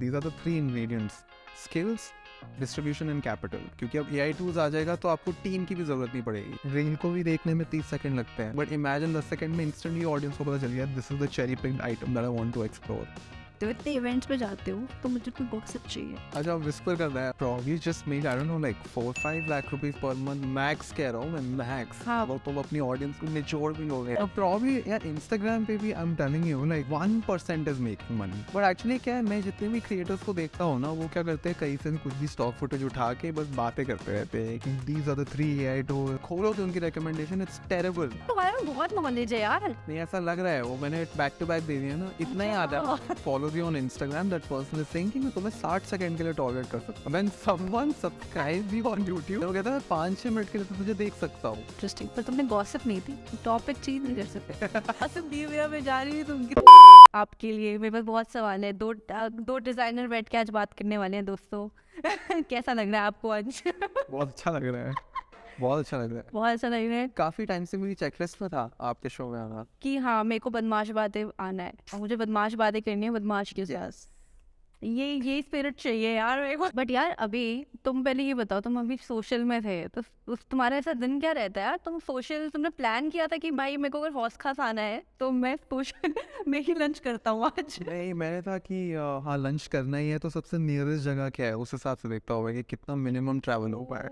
these are the three ingredients: skills, distribution and capital. क्योंकि अब AI tools आ जाएगा तो आपको टीम की भी जरूरत नहीं पड़ेगी. रील को भी देखने में 30 सेकंड लगते हैं, बट इमेजिन 10 सेकंड में इंस्टेंटली ऑडियंस को पता चल गया this is the cherry picked item that I want to explore. तो इतने इवेंट्स पे जाते हो तो मुझे कोई गॉसिप चाहिए. अच्छा, विस्पर कर रहा है. Probably just made I don't know like 4-5 lakh rupees per month max कह रहा हूँ मैं, मैक्स. हाँ. वो तुम अपनी ऑडियंस को निचोड़ भी लोगे. अब प्रॉब्ली यार इंस्टाग्राम पे भी I am telling you like 1% is making money. But actually क्या है, मैं जितने भी क्रिएटर्स को देखता हूँ ना, वो क्या करते हैं, कहीं से भी कुछ भी स्टॉक फुटेज उठा के बस बातें करते रहते हैं कि these are the 3 AI tools. खोलो तो उनकी रिकमेंडेशन, इट्स टेरिबल. तुम्हारे में बहुत नॉलेज है यार. नहीं ऐसा लग रहा है, वो मैंने बैक टू बैक दे दिया ना, इतना ही आता है. Follow you on Instagram, that person is saying कि मैं तुम्हें 60 सेकंड के लिए टॉलरेट कर सकता हूँ. When someone subscribes you on YouTube, वो कहता है 5-6 मिनट के लिए तो तुझे देख सकता हूँ. इंटरेस्टिंग. पर तुमने गॉसिप नहीं थी, टॉपिक चेंज नहीं कर सकते. गॉसिप दीविया में जा रही तुम. आपके लिए मेरे पास बहुत सवाल है. दो डिजाइनर बैठ के आज बात करने वाले हैं दोस्तों. कैसा लग रहा है आपको आज? बहुत अच्छा लग रहा है, बहुत अच्छा लग रहा है, बहुत अच्छा लग रहा है. काफी टाइम से मेरी चेकलिस्ट में था आपके शो में आना कि हाँ मेरे को बदमाश बातें आना है और मुझे बदमाश बातें करनी है बदमाश के साथ. ये स्पिरिट चाहिए यार मेरे को. बट यार अभी तुम पहले ये बताओ, तुम अभी सोशल में थे तो तुम्हारा ऐसा दिन क्या रहता है यार? तुमने प्लान किया था कि भाई मेरे को अगर हौस खास आना है तो मैं सोशल में ही लंच करता हूँ आज? नहीं, मैंने था कि हाँ लंच करना ही है तो सबसे नियरेस्ट जगह क्या है उस हिसाब से देखता होगा कि कितना मिनिमम ट्रैवल हो पाए.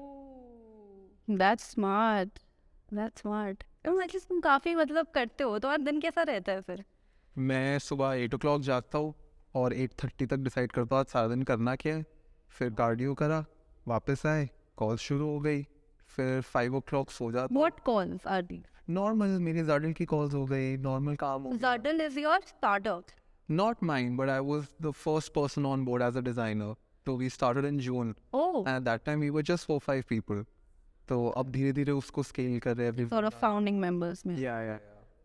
That's smart. एटलीस्ट तुम काफी मतलब करते हो. तो यार दिन कैसा रहता है फिर? मैं सुबह 8 o'clock जागता हूँ और 8:30 तक डिसाइड करता हूँ आज सारा दिन करना क्या है. फिर कार्डियो करा, वापस आए, कॉल शुरू हो गई, फिर 5 o'clock सो जाता. What calls are these? Normal मेरी जाडल की कॉल्स हो गई, नॉर्मल काम हो. Zadal is your startup? Not mine, but I was the first person on board as a designer. So we started in June. Oh. And at that time we were just 4-5 people. तो अब धीरे धीरे उसको scale कर रहे हैं. Sort of founding members में. Yeah.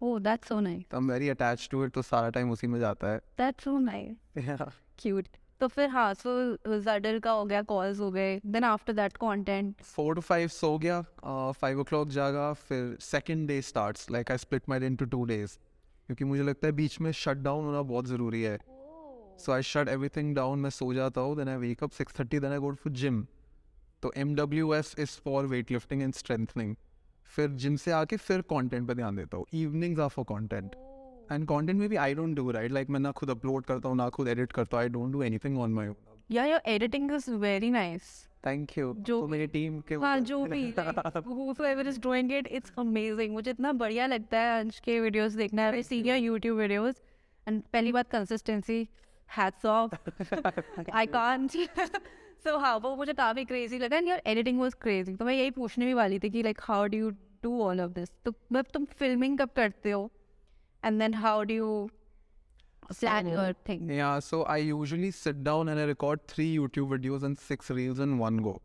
Oh, that's so nice. I'm very attached to it, तो सारा टाइम उसी में जाता है. That's so nice. Yeah. Cute. तो फिर हाँ, so Zadal का हो गया, calls हो गए. Then after that content. 4 to 5 सो गया, 5 o'clock जागा, फिर second day starts. Like I split my day into 2 days. क्योंकि मुझे लगता है बीच में shut down होना बहुत ज़रूरी है. So I shut everything down, मैं सो जाता हूँ, then I wake up 6:30, then I go for gym. तो MWS is for weightlifting and strengthening. फिर जिम से आके फिर कंटेंट पे ध्यान देता हूँ. Evenings are for content. And content में भी I don't do right, like मैं ना खुद अपलोड करता हूँ ना खुद एडिट करता हूँ. आई don't do anything on my own. Yeah, your editing is very nice. Thank you. जो तो मेरी टीम के हाँ जो भी whoever is doing it, it's amazing. मुझे इतना बढ़िया लगता है अंश के वीडियोस देखना. I see your YouTube videos and पहली बात consistency, hats off. I can't. So हाँ वो मुझे काफ़ी crazy लगा and your editing was crazy. तो मैं यही पूछने भी वाली थी कि like how do you do all of this? तो मतलब तुम filming कब करते हो? And then how do you plan your thing? Yeah, so I usually sit down and I record 3 YouTube videos and 6 reels in one go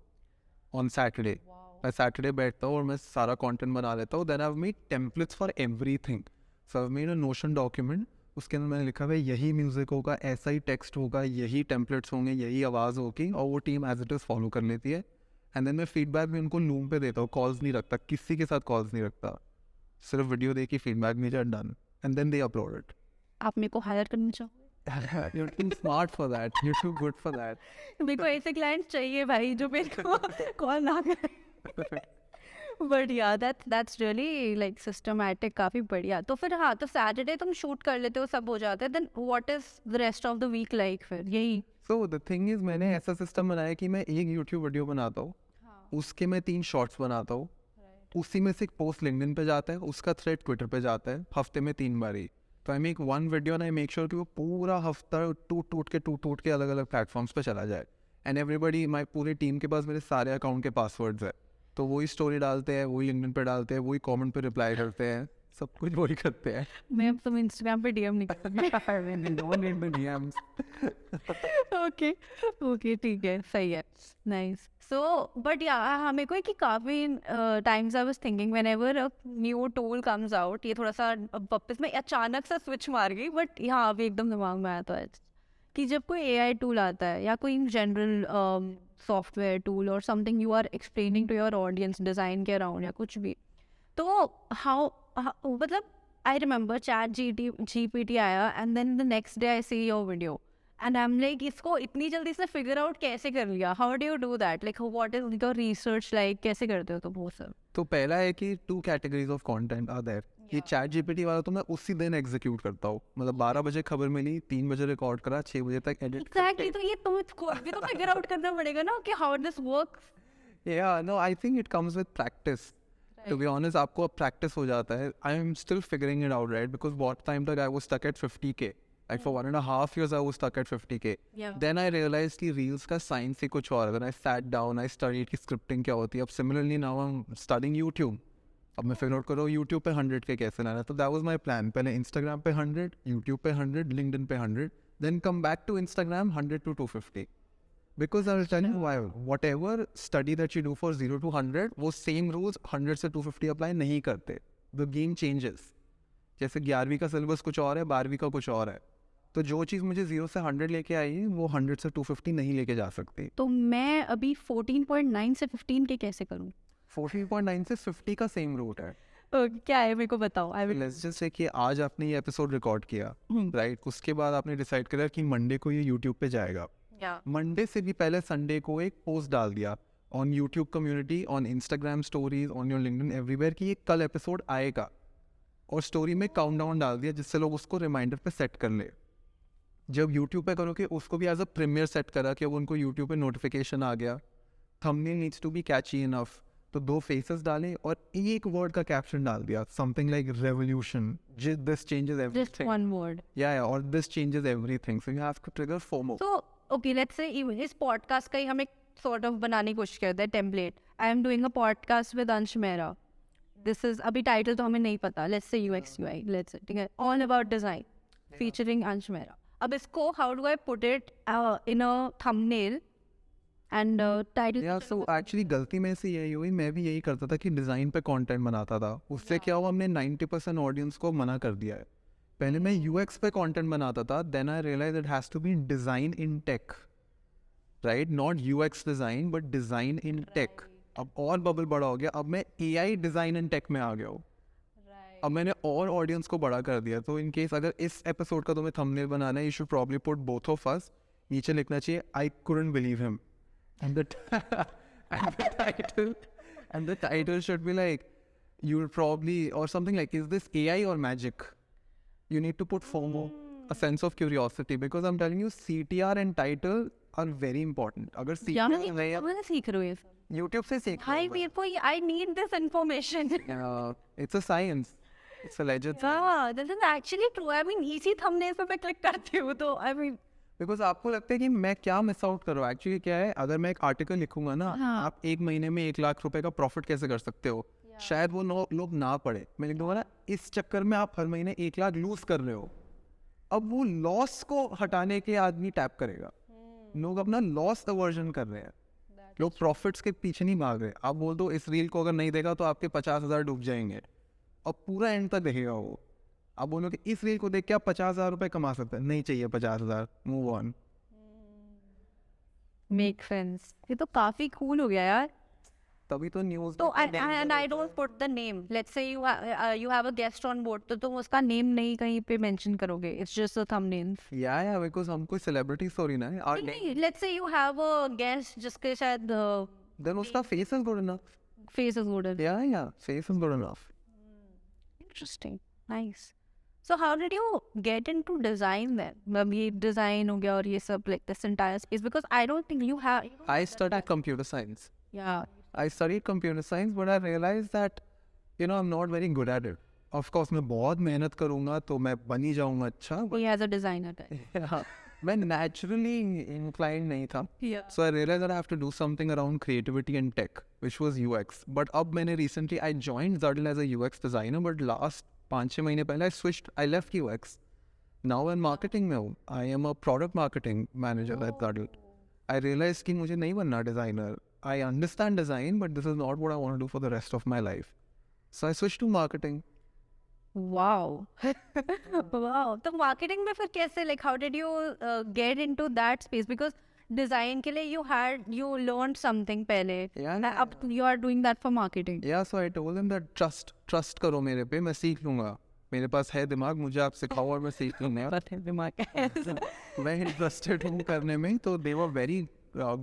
on Saturday. मैं Saturday बैठता हूँ और मैं सारा content बना लेता हूँ. Then I've made templates for everything. So I've made a Notion document. उसके अंदर मैंने लिखा हुआ है यही म्यूज़िक होगा, ऐसा ही टेक्स्ट होगा, यही टेम्पलेट्स होंगे, यही आवाज़ होगी, और वो team as it is follow कर लेती है. एंड देन मैं फीडबैक भी उनको लूम पे देता हूँ. कॉल्स नहीं रखता, किसी के साथ कॉल्स नहीं रखता, सिर्फ वीडियो देखी, फीडबैक भेजा, done. And then they upload it. आप मेरे को हायर करना चाहोगे? You're too smart for that. You're too good for that. मेरे को ऐसे क्लाइंट चाहिए भाई जो मेरे को कॉल ना करे. बट या दैट्स रियली लाइक सिस्टमैटिक, काफ़ी बढ़िया. तो फिर हाँ, तो सैटरडे तुम शूट कर लेते हो, सब हो जाता है. Then what is the rest of the week like? फिर यही. सो द थिंग इज, मैंने ऐसा सिस्टम बनाया कि मैं एक यूट्यूब वीडियो बनाता हूँ, उसके मैं 3 शॉर्ट्स बनाता हूँ, उसी में से एक पोस्ट लिंक्डइन पे जाता है, उसका थ्रेड ट्विटर पे जाता है, हफ्ते में 3 बार ही. तो I make 1 video and I make sure कि वो पूरा हफ्ता टूट के अलग अलग प्लेटफॉर्म्स पे चला जाए. एंड एवरीबडी, माई पूरी टीम के पास मेरे सारे अकाउंट के पासवर्ड्स है, तो वही स्टोरी डालते हैं, वही लिंक्डइन पे डालते हैं, वही कमेंट पे रिप्लाई करते हैं, सब कुछ वही करते हैं. मैं अब तुम इंस्टाग्राम पे डीएम नहीं ओके ठीक है, सही है, नाइस. सो बट या हाँ मेरे को है कि काफ़ी times I was thinking whenever a new tool comes out, ये थोड़ा सा वापस में अचानक सा स्विच मार गई, बट यहाँ अभी एकदम दिमाग में आया था आज कि जब कोई AI टूल आता है या कोई इन जनरल सॉफ्टवेयर टूल और something you are explaining to your audience design के अराउंड या कुछ भी, तो हाउ मतलब आई रिमेंबर ChatGPT आया and then the next day I see your video and I am like इसको इतनी जल्दी से फिगर आउट कैसे कर लिया? How do you do that? Like what is your research like? कैसे करते हो तुम वो सब? तो पहला है कि 2 categories of content are there. ये चैट जीपीटी वाला तो मैं उसी दिन एग्जीक्यूट करता हूँ, मतलब 12 बजे खबर मिली, 3 बजे रिकॉर्ड करा, 6 बजे तक एडिट। एग्जैक्टली, तो ये तुमको भी तो फिगर आउट करना पड़ेगा ना कि how this works. Yeah, no, I think it comes with practice. To be honest, आपको अब practice हो जाता है. I am still figuring it out, right? Because what time तक I was stuck at 50K. Like for 1.5 years, I was stuck at 50K. Yeah. Then I realized कि reels का science ही कुछ और है. When I sat down, I studied कि scripting क्या होती है. अब similarly now I'm studying YouTube. अब मैं figure out कर रहा हूँ YouTube पे 100K कैसे लाना है. तो that was my plan. पहले Instagram पे 100, YouTube पे 100, LinkedIn पे 100. Then come back to Instagram 100 to 250. Because I will tell you why. Whatever study that you do for 0 to 100, वो same rules 100 से 250 apply नहीं करते. The game changes. जैसे 11वीं का सिलेबस कुछ और है, 12वीं का कुछ और है. तो जो चीज़ मुझे 0 से 100 लेके आई है, वो 100 से 250 नहीं लेके जा सकती. तो मैं अभी 14.9 से 15 के कैसे करूँ? 14.9 से 50 का सेम रूट है. क्या है मेरे को बताओ. I will Let's just say कि आज आपने ये एपिसोड रिकॉर्ड किया, राइट? उसके बाद आपने डिसाइड करा कि मंडे को ये यूट्यूब पे जाएगा. मंडे से भी पहले संडे को एक पोस्ट डाल दिया on YouTube community, on Instagram stories, on your LinkedIn, everywhere कि ये कल एपिसोड आएगा, और स्टोरी में काउंटडाउन डाल दिया जिससे लोग उसको रिमाइंडर पे सेट कर ले. जब यूट्यूब पे करोगे उसको भी एज अ प्रीमियर सेट करा कि अब उनको यूट्यूब पे नोटिफिकेशन आ गया. Thumbnail needs to be catchy enough, तो 2 फेसेस डाले और एक वर्ड का कैप्शन डाल दिया, something like revolution, this changes just everything. One word. या और this changes everything, so you have to trigger FOMO. तो ओके, लेट्स से इस पॉडकास्ट का ही हम एक सॉर्ट ऑफ बनाने की कोशिश करते हैं template. I am doing a podcast with अंश मेहरा. दिस इज, अभी टाइटल तो हमें नहीं पता, let's say UX UI, let's say, ठीक है, ऑल अबाउट डिजाइन फीचरिंग अंश मेहरा. अब इसको how do I put it in a thumbnail and title? या सो एक्चुअली गलती में से यही हुई. मैं भी यही करता था कि डिज़ाइन पे कंटेंट बनाता था. उससे क्या हुआ, हमने 90% ऑडियंस को मना कर दिया है. पहले मैं यूएक्स पे कंटेंट बनाता था, then I realize it has to be design in tech, right? Not UX design but design in tech. अब और बबल बड़ा हो गया, अब मैं एआई डिज़ाइन इन टेक में आ गया हूँ. अब मैंने और ऑडियंस को बड़ा कर दिया. तो इन केस अगर इस एपिसोड का तुम्हें थंबनेल बनाना है, you should probably put both of us. नीचे लिखना चाहिए I couldn't believe him, and the title should be like, you'll probably, or something like, is this AI or magic? You need to put FOMO, a sense of curiosity, because I'm telling you CTR and title are very important. अगर CTR नहीं है, मैं सीख रही हूँ YouTube से सीख. हाय मेरे को, I need this information. It's a science. It's a legit. This is actually true. I mean इसी थंबनेल पे मैं क्लिक करती हूँ तो आई मीन, बिकॉज आपको लगता है कि मैं क्या मिस आउट कर रहा हूँ. एक्चुअली क्या है, अगर मैं एक आर्टिकल लिखूंगा ना, आप एक महीने में 1 लाख रुपए का प्रॉफिट कैसे कर सकते हो, शायद वो लोग ना पढ़े. मैं लिख दूंगा ना, इस चक्कर में आप हर महीने 1 लाख लूज कर रहे हो. अब वो लॉस को हटाने के आदमी टैप करेगा. लोग अपना लॉस अवर्जन कर रहे हैं, लोग प्रॉफिट्स के पीछे नहीं भाग रहे. आप बोल दो इस रील को अगर नहीं देखा तो आपके 50,000 डूब जाएंगे, और पूरा एंड तक देखेगा वो. आप बोलो कि इस रील को देख के आप 50,000 रुपए कमा सकते हैं, नहीं चाहिए 50,000, मूव ऑन. Make sense. ये तो काफी कूल हो गया यार. तभी तो न्यूज़. तो and I don't put the name. Let's say you have a guest on board, तो तुम उसका नेम नहीं कहीं पे मेंशन करोगे. It's just a thumbnail. या बिकॉज हम कोई सेलिब्रिटी स्टोरी ना है. और नहीं, let's say you have a guest जिसके शायद देन उसका face is good enough. face is good. या face is good enough. Interesting. Nice. So how did you get into design then? मतलब ये design हो गया और ये सब, like this entire space, because I don't think you have. I studied computer science. Yeah. I studied computer science, but I realized that, you know, I'm not very good at it. Of course, मैं बहुत मेहनत करूँगा तो मैं बन ही जाऊँगा अच्छा. He has a designer type. Yeah, मैं naturally inclined नहीं था. Yeah. So I realized that I have to do something around creativity and tech, which was UX. But अब मैंने recently I joined Zardal as a UX designer, but last 5-6 महीने पहले I left UX. Now I'm marketing में हूँ. I am a product marketing manager at Zardal. I realized कि मुझे नहीं बनना designer. I understand design, but this is not what I want to do for the rest of my life. So I switched to marketing. Wow. Wow. तो marketing में फिर कैसे, like how did you get into that space? Because design के लिए you learned something पहले. Yeah. अब you are doing that for marketing. Yeah, so I told them that trust करो मेरे पे, मैं सीख लूँगा. मेरे पास है दिमाग, मुझे आप सिखाओ और मैं सीख लूँगा. पता है दिमाग है. मैं इंटरेस्टेड हूँ करने में, तो they were very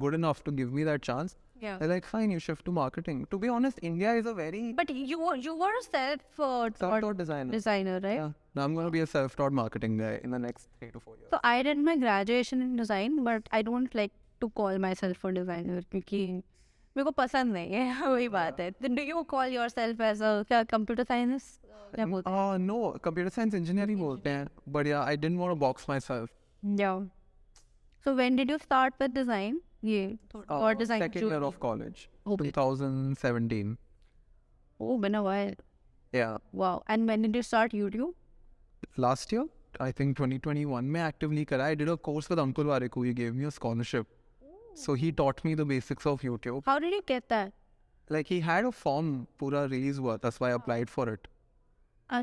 good enough to give me that chance. Yeah. They're like, fine, you shift to marketing. To be honest, India is a very But you were a self-taught self-taught designer. designer, right? Yeah. Now I'm going to be a self-taught marketing guy in the next 3 to 4 years. So I did my graduation in design, but I don't like to call myself a designer क्योंकि मेरे को पसंद नहीं है. वही बात है. Then do you call yourself as a क्या computer science? क्या बोलते हैं? No, computer science engineering बोलते हैं. But yeah, I didn't want to box myself. Yeah. So when did you start with design? ये और design Second year of college. Oh, 2017. oh, been a while. Yeah. Wow. And when did you start YouTube? Last year, I think 2021 में actively करा. I did a course with Uncle Variku. He gave me a scholarship. So he taught me the basics of YouTube. How did you get that? Like he had a form पूरा release हुआ. That's why I applied for it.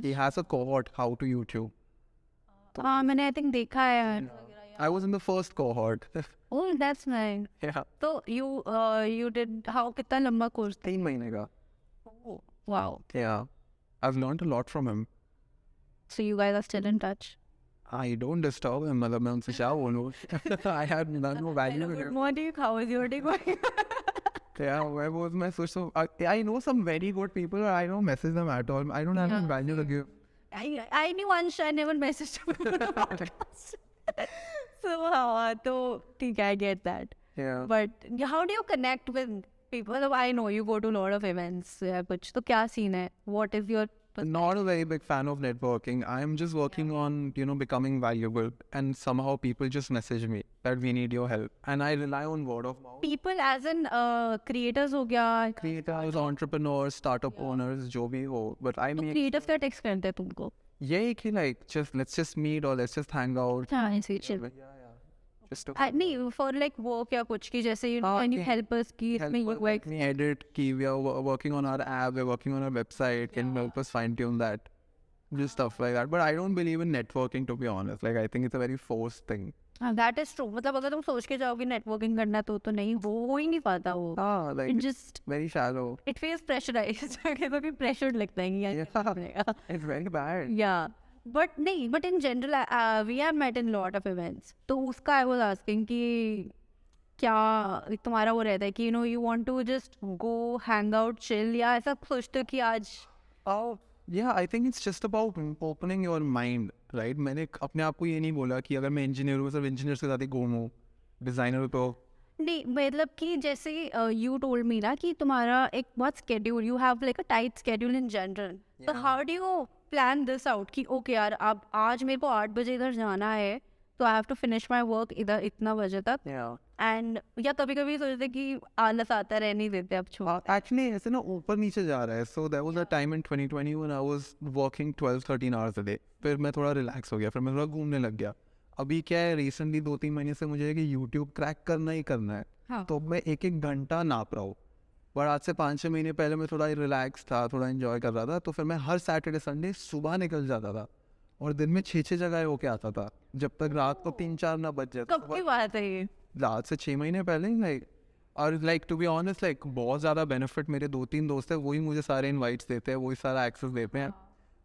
He has a cohort how to YouTube. हाँ मैंने I think देखा है. I was in the first cohort. Oh, that's nice. Yeah. So you did how कितना लंबा course था? 3 महीने का. Oh, wow. Yeah. I've learned a lot from him. So you guys are still in touch? I don't disturb him. मतलब मैं उनसे क्या बोलूँ? I had no value in him. Morning, how is your day going? Yeah, where was my social? I know some very good people. I don't message them at all. I don't have any value to give. I knew Ansh, I never messaged him on the podcast. So हाँ तो ठीक है, I get that. Yeah. But how do you connect with people? I know you go to a lot of events या कुछ, तो क्या scene है? What is your Not a very big fan of networking. I'm just working on, becoming valuable. And somehow people just message me that we need your help. And I rely on word of mouth. people as in creators हो गया? Creators, entrepreneurs, startup owners, जो भी हो. But I तो make creators क्या text करते हैं तुमको? यही कि like let's just meet or let's just hang out. हाँ ऐसे chill. Yeah. Just to नहीं for like work या कुछ की जैसे can you help us कि इसमें help us, UX help me edit ki we are working on our app, we're working on our website, can you help us fine tune that, just stuff like that. But I don't believe in networking, to be honest. Like I think it's a very forced thing. that is true. मतलब अगर तुम सोच के जाओगे networking करना तो नहीं हो ही नहीं पाता वो. Like It just very shallow. it feels pressurized. तो भी pressured लगता है कि यार It's very bad. yeah. But नहीं, but in general we have met in lot of events. तो उसका I was asking कि क्या तुम्हारा वो रहता है कि you want to just go hang out chill या ऐसा सोचते हो कि आज Oh yeah, I think it's just about opening your mind, right? मैंने अपने आप को ये नहीं बोला कि अगर मैं इंजीनियर हूँ सिर्फ इंजीनियर के साथ ही घूमूँ, डिजाइनर तो नहीं मतलब कि जैसे you told me ना कि तुम्हारा एक बहुत schedule, you have like a tight schedule in general. So how do you plan this out कि okay यार अब आज मेरे को 8 बजे इधर जाना है तो I have to finish my work इधर इतना बजे तक. yeah. And या कभी कभी सोचते कि आलस आता है रहने देते अब छोड़. Actually ऐसे ना ऊपर नीचे जा रहा है. So there was a time in 2020 when I was working 12-13 hours a day. फिर मैं थोड़ा रिलैक्स हो गया, फिर मैं थोड़ा घूमने लग गया. अभी क्या है, रिसेंटली 2-3 महीने से मुझे है कि यूट्यूब क्रैक करना ही करना है. हाँ. तो मैं 1-1 घंटा नाप रहा हूँ. बट आज से 5-6 महीने पहले मैं थोड़ा रिलैक्स था, थोड़ा एंजॉय कर रहा था. तो फिर मैं हर सैटरडे संडे सुबह निकल जाता था और दिन में 6-6 जगह होके आता था जब तक रात को 3-4 ना बज जाता. कब की बात है ये? आज से 6 महीने पहले ही लाइक. और like to be honest like बहुत ज़्यादा बेनिफिट मेरे 2-3 दोस्त हैं, वही मुझे सारे इनवाइट्स देते हैं, वही सारा एक्सेस देते हैं.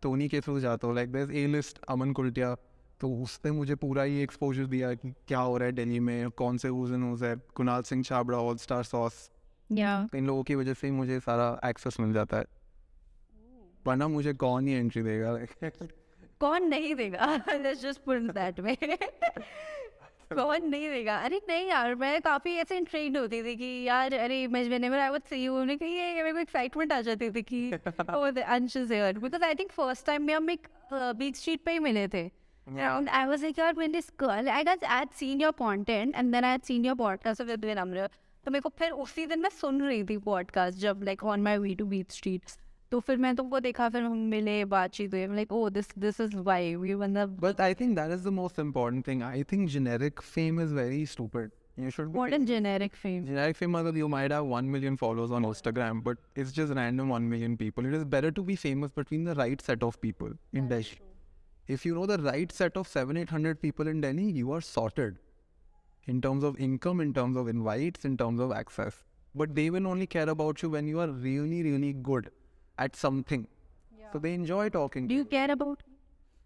तो उन्हीं के थ्रू जाता हूँ. लाइक देयर इज A-list अमन कुल्टिया, तो उसने मुझे पूरा ही एक्सपोजर दिया कि क्या हो रहा है दिल्ली में, कौन से हुज एंड हुज है. Kunal Singh Chhabra, all star sauce, इन लोगों की वजह से ही मुझे सारा एक्सेस मिल जाता है. वरना मुझे कौन ही एंट्री देगा. कौन नहीं देगा? Let's just put it that way. कौन नहीं देगा? अरे नहीं यार, मैं काफ़ी ऐसे इंट्रिग्ड होती थी कि यार अरे whenever I would see you ने कही ये मेरे को एक्साइटमेंट आ जाती थी कि oh the Ansh is here, because I think first time में हम एक बीच स्ट्रीट पे ही मिले थे. And I was like यार when this girl, I had seen your content and then I had seen your podcast with Vinamra. तो मेरे को फिर उसी दिन मैं सुन रही थी पॉडकास्ट जब like on my way to Beach Street. तो फिर मैं तुमको देखा, फिर हम मिले, बातचीत हुई. like oh this is why we मतलब. But I think that is the most important thing. I think generic fame is very stupid. You should be What is generic fame? generic fame. मतलब you might have 1 million followers on Instagram, but it's just random 1 million people. It is better to be famous between the right set of people in Delhi. If you know the right set of 700-800 people in Delhi, you are sorted. In terms of income, in terms of invites, in terms of access. But they will only care about you when you are really, really good at something. So they enjoy talking. Do you care about me?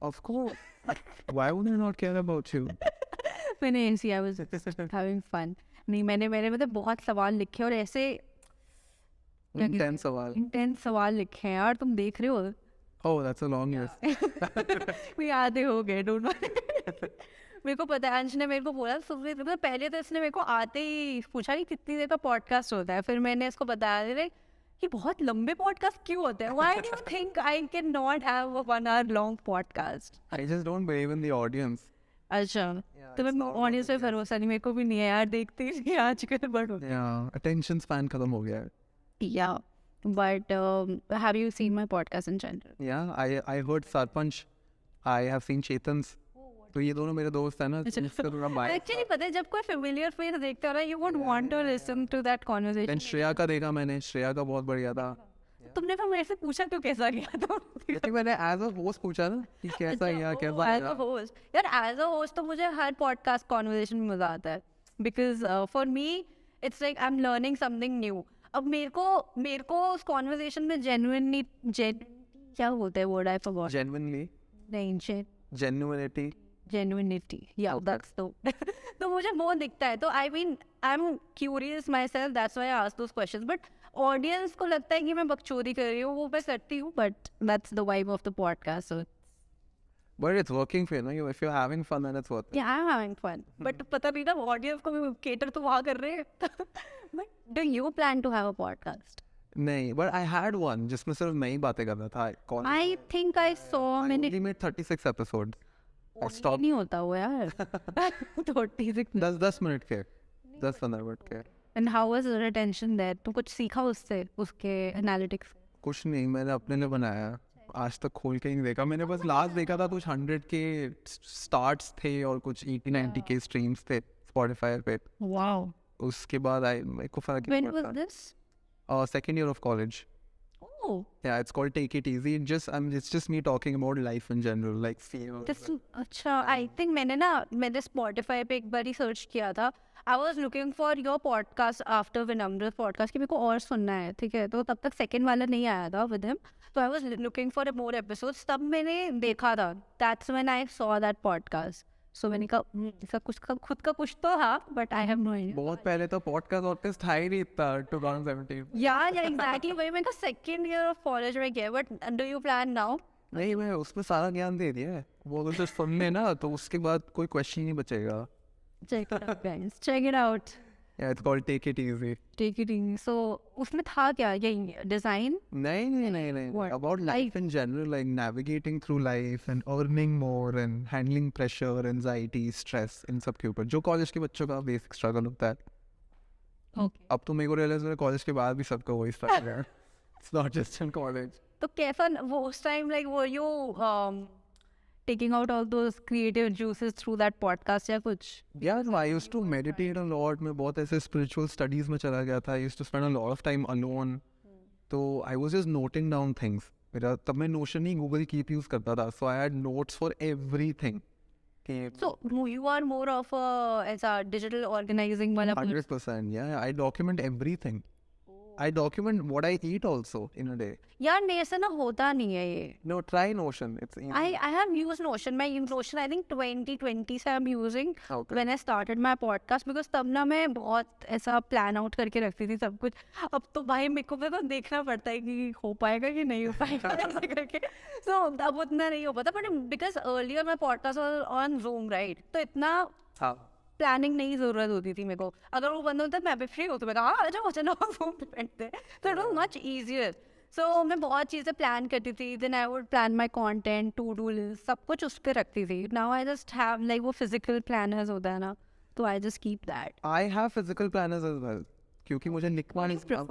Of course. Why would I not care about you? मैंने ऐसी I was having fun. नहीं, मैंने मतलब बहुत सवाल लिखे और ऐसे Intense सवाल. इंटेंस सवाल लिखे हैं यार. तुम देख रहे हो? Oh, that's a long list. भी आधे हो गए. Don't worry. मेरे को पता है, अंश ने मेरे को बोला सुबह मतलब पहले तो इसने मेरे को आते ही पूछा कि कितनी देर का पॉडकास्ट होता है. फिर मैंने इसको बताया रे कि बहुत लंबे पॉडकास्ट क्यों होते हैं. Why do you think I can not have a 1 hour long podcast? I just don't believe in the audience. अच्छा, तो मैं ऑडियंस पे भरोसा नहीं, मेरे को भी नहीं है यार. देखते ही नहीं आजकल. बट Yeah, attention span खत्म हो गया है. yeah, but have you seen my podcast in general? Yeah, I heard Sarpanch. I have seen Chetan's. तो ये दोनों मेरे दोस्त हैं ना. इसका थोड़ा bias Actually पता है, जब कोई familiar face देखते हो ना, you would want to listen to that conversation. Then Shreya का देखा मैंने. श्रेया का बहुत बढ़िया था. तुमने फिर मेरे से पूछा क्यों कैसा गया? तो I think मैंने as a host पूछा ना कि कैसा गया कैसा as a गया. host, यार as a host तो मुझे हर podcast conversation में मजा आता है. Because for me it's like I'm learning something new. अब मेरे को उस conversation में क्या बोलते हैं word I forgot. Genuinely. नहीं, Genuinity. genuinity, yeah, that's the तो मुझे वो दिखता है. तो I mean I'm curious myself, that's why I ask those questions. But audience को लगता है कि मैं बकचोदी कर रही हूँ, वो मैं करती हूँ. But that's the vibe of the podcast. So But it's working for you, no? If you're having fun, then it's worth it. yeah, I'm having fun. But पता नहीं ना audience को भी cater तो वहाँ कर रहे हैं. But do you plan to have a podcast? नहीं, but I had one जिसमें सिर्फ मैं ही बातें कर रहा था. I think I saw I मैंने only made 36 episodes. I stopped. नहीं होता वो यार. 36. 10 मिनट के. 10-15 मिनट के. And how was your attention there? तो कुछ सीखा उससे, उसके analytics? कुछ नहीं, मैंने अपने लिए बनाया. आज तक खोल के नहीं देखा. मैंने बस लास्ट देखा था कुछ 100 के स्टार्ट्स थे और कुछ 80-90 के स्ट्रीम्स थे Spotify पे. Wow. उसके बाद मेरे को फर्क When नहीं was पड़ता. this? Second year of college. Oh, Yeah, it's called Take It Easy. It's just me talking about life in general, like fear. this अच्छा. I think मैंने Spotify पे एक बार ही search किया था. I was looking for your podcast after Vinamra's podcast कि मेरे को और सुनना है, ठीक है. तो तब तक second वाला नहीं आया था with him. So I was looking for more episodes. तब मैंने देखा था. That's when I saw that podcast. So मैंने कहा इसका कुछ खुद का कुछ तो था, but I have no idea. बहुत पहले तो पॉडकास्ट था ही नहीं इतना 2017. Yeah, exactly. वही मैंने कहा second year of college में गया. But do you plan now? नहीं, मैं उसमें सारा ज्ञान दे दिया है. वो अगर सिर्फ सुनने ना तो उसके बाद कोई क्वेश्चन ही नहीं बचेगा. Check it out, guys. Check it out. Yeah, it's called Take It Easy. Take it easy. So उसमें था क्या? यही design? नहीं. What? About life in general, like navigating through life and earning more and handling pressure, anxiety, stress, इन सब के ऊपर जो college के बच्चों का बेसिक स्ट्रगल होता है. Okay. अब तो मेरे को रियलाइज हो कॉलेज के बाद भी सबका वही स्ट्रगल है. It's not just in college. तो कैसा वो उस time like were you taking out all those creative juices through that podcast या कुछ? Yeah, so I used to meditate a lot. मैं बहुत ऐसे spiritual studies में चला गया था. I used to spend a lot of time alone. तो I was just noting down things. मेरा तब मैं Notion ही Google Keep use करता था. So I had notes for everything. So you are more of a as a digital organizing वाला. 100%. Yeah, I document everything. I document what I eat also in a day. यार मेरे से ना होता नहीं है ये. No, try Notion. It's easy. I have used Notion. मैं Notion I think 2020 से I'm using Okay. when I started my podcast because तब ना मैं बहुत ऐसा plan out करके रखती थी सब कुछ. अब तो भाई मेरे को तो देखना पड़ता है कि हो पाएगा कि नहीं हो पाएगा ऐसे करके. So अब उतना नहीं हो पाता. But because earlier my podcast was on Zoom, right? तो इतना हाँ. प्लानिंग नहीं ज़रूरत होती थी मेरे को. अगर वो बंद होता मैं भी फ्री हो तो मैं कहा आ जाओ चलो Zoom पे बैठते हैं. So it was much easier. So मैं बहुत चीज़ें प्लान करती थी. Then I would plan my content, to do list, सब कुछ उस पर रखती थी. Now I just have like वो physical planners होता है ना, तो I just keep that. I have physical planners as well. क्योंकि मुझे लिखना नहीं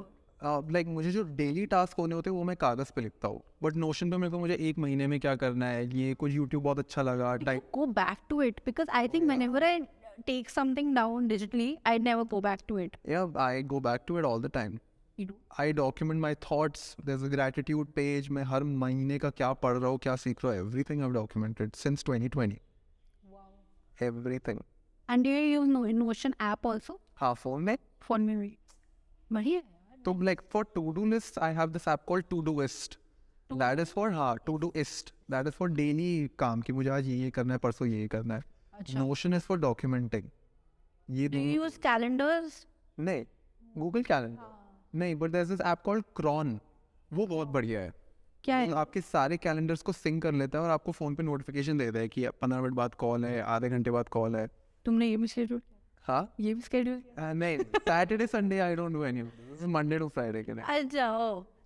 लाइक मुझे जो डेली टास्क होने होते हैं वो मैं कागज़ पे लिखता हूँ. बट नोशन पे मेरे को मुझे एक महीने में क्या करना है, ये कुछ यूट्यूब बहुत अच्छा लगा type. Go back to it because I think whenever I take something down digitally, I never go back to it. Yeah, I go back to it all the time. You do? I document my thoughts. There's a gratitude page. मैं हर महीने का क्या पढ़ रहा हूँ, क्या सीख रहा हूँ. Everything I've documented since 2020. Wow. Everything. And do you use Notion app also? हाँ, phone में. Phone में भी. बढ़िया. तो like for to-do lists, I have this app called Todoist. That is for to do इस्ट, दैट इज फॉर डेली काम कि मुझे आज ये करना है, परसों ये करना है. अच्छा. Notion is for documenting. ये Do you use calendars? नहीं, गूगल कैलेंडर नहीं, but there is this app called Cron. वो बहुत बढ़िया है. क्या है? वो आपके सारे कैलेंडर्स को सिंक कर लेता है और आपको फोन पे नोटिफिकेशन देता है कि 15 मिनट बाद कॉल है, आधे घंटे बाद कॉल है. तुमने ये भी शेड्यूल? हाँ. ये भी शेड्यूल? नहीं, Saturday Sunday I don't do any. This is Monday to Friday के लिए. अच्छा.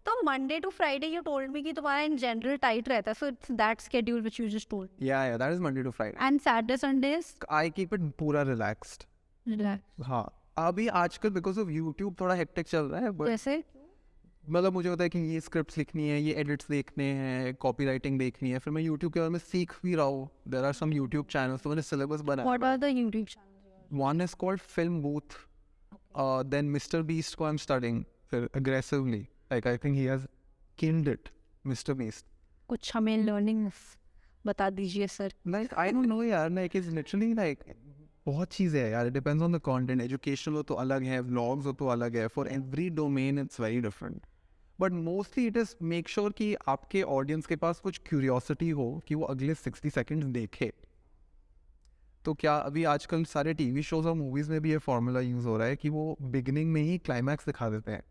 तो Monday to Friday you told me कि तुम्हारा इन जनरल टाइट रहता है, so it's that schedule which you just told. या that is Monday to Friday. And Saturday Sundays I keep it पूरा रिलैक्स्ड. रिलैक्स. हाँ, अभी आजकल बिकॉज ऑफ यूट्यूब थोड़ा हेक्टिक चल रहा है, but जैसे मतलब मुझे होता है कि ये स्क्रिप्ट्स लिखनी है, ये एडिट्स देखने हैं, कॉपी राइटिंग देखनी है, फिर मैं यूट्यूब के बारे में सीख भी रहा हूँ. There are some YouTube channels, तो मैंने सिलेबस बनाया. What are the YouTube channels? One is called film booth. Then Mister Beast को आई एम स्टडिंग फिर aggressively. Like I think he has killed it, Mister Beast. कुछ हमें learnings बता दीजिए sir. Like I don't know यार, like it's literally like बहुत चीज़ें हैं यार. It depends on the content. Educational हो तो अलग है, व्लॉग्स हो तो अलग है. For every domain it's very different. But mostly it is make sure कि आपके ऑडियंस के पास कुछ क्यूरियोसिटी हो कि वो अगले 60 सेकेंड्स देखे. तो क्या अभी आजकल सारे टीवी शोज और मूवीज़ में भी ये फॉर्मूला यूज़ हो रहा है कि वो बिगिनिंग में ही क्लाइमैक्स दिखा देते हैं,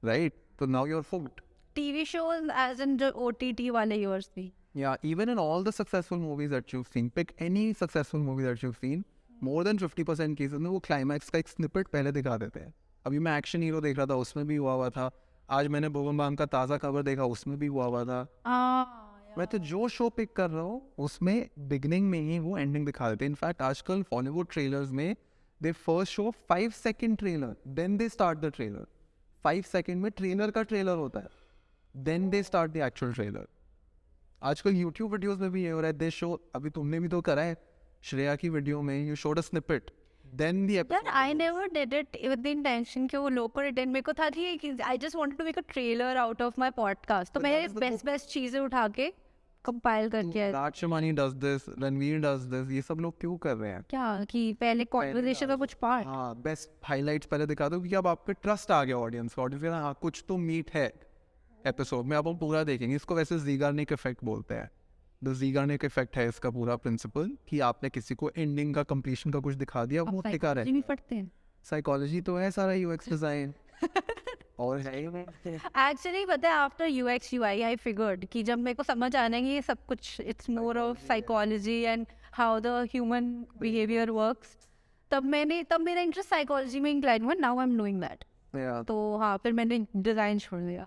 राइट? तो now you are hooked. TV shows as in जो ओटीटी वाले yours भी. Yeah, even in all the successful movies that you've seen, pick any successful movie that you've seen, more than 50% cases में वो climax का एक snippet पहले दिखा देते हैं. अभी मैं एक्शन हीरो देख रहा था, उसमें भी हुआ था. आज मैंने भुवन बाम का ताज़ा खबर देखा, उसमें भी हुआ था. मैं तो जो शो पिक कर रहा हूँ उसमें बिगनिंग में ही वो एंडिंग दिखा देते हैं. इनफैक्ट आजकल बॉलीवुड ट्रेलर्स में they first show 5 second trailer, then they start the trailer. 5 second में ट्रेलर का ट्रेलर होता है, then they start the actual trailer. आजकल यूट्यूब वीडियोस में भी ये हो रहा है. दे शो, अभी तुमने भी तो करा है श्रेया की वीडियो में, you showed a snippet, then the यार I never did it with the intention कि वो लोग को रिटर्न. मेरे को था कि I just wanted to make a trailer out of my podcast. तो मैंने बेस्ट चीजें उठा के कंपाइल करके Raj Shamani does this, Ranveer does this, ये सब लोग क्यों कर रहे हैं? क्या कि पहले कॉन्वर्सेशन का कुछ पार्ट. हाँ, बेस्ट हाइलाइट्स पहले दिखा दो क्योंकि अब आप पे ट्रस्ट आ गया ऑडियंस का. हाँ, कुछ तो मीट है एपिसोड में, अब हम पूरा देखेंगे. इसको वैसे ज़ीगार्निक इफेक्ट बोलते हैं. द ज़ीगार्निक इफेक्ट है इसका पूरा प्रिंसिपल कि आपने किसी को एंडिंग का, कंप्लीशन का कुछ दिखा दिया, वो टिका रहे. भी पढ़ते हैं साइकोलॉजी तो है सारा, यूएक्स डिजाइन और है ही में. एक्चुअली पता है after UX UI I figured कि जब मेरे को समझ आना कि ये सब कुछ it's more of psychology and how the human behaviour works, तब मेरा इंटरेस्ट साइकोलॉजी में इंक्लाइन हुआ. Now I am knowing that. तो हाँ, फिर मैंने डिज़ाइन छोड़ दिया.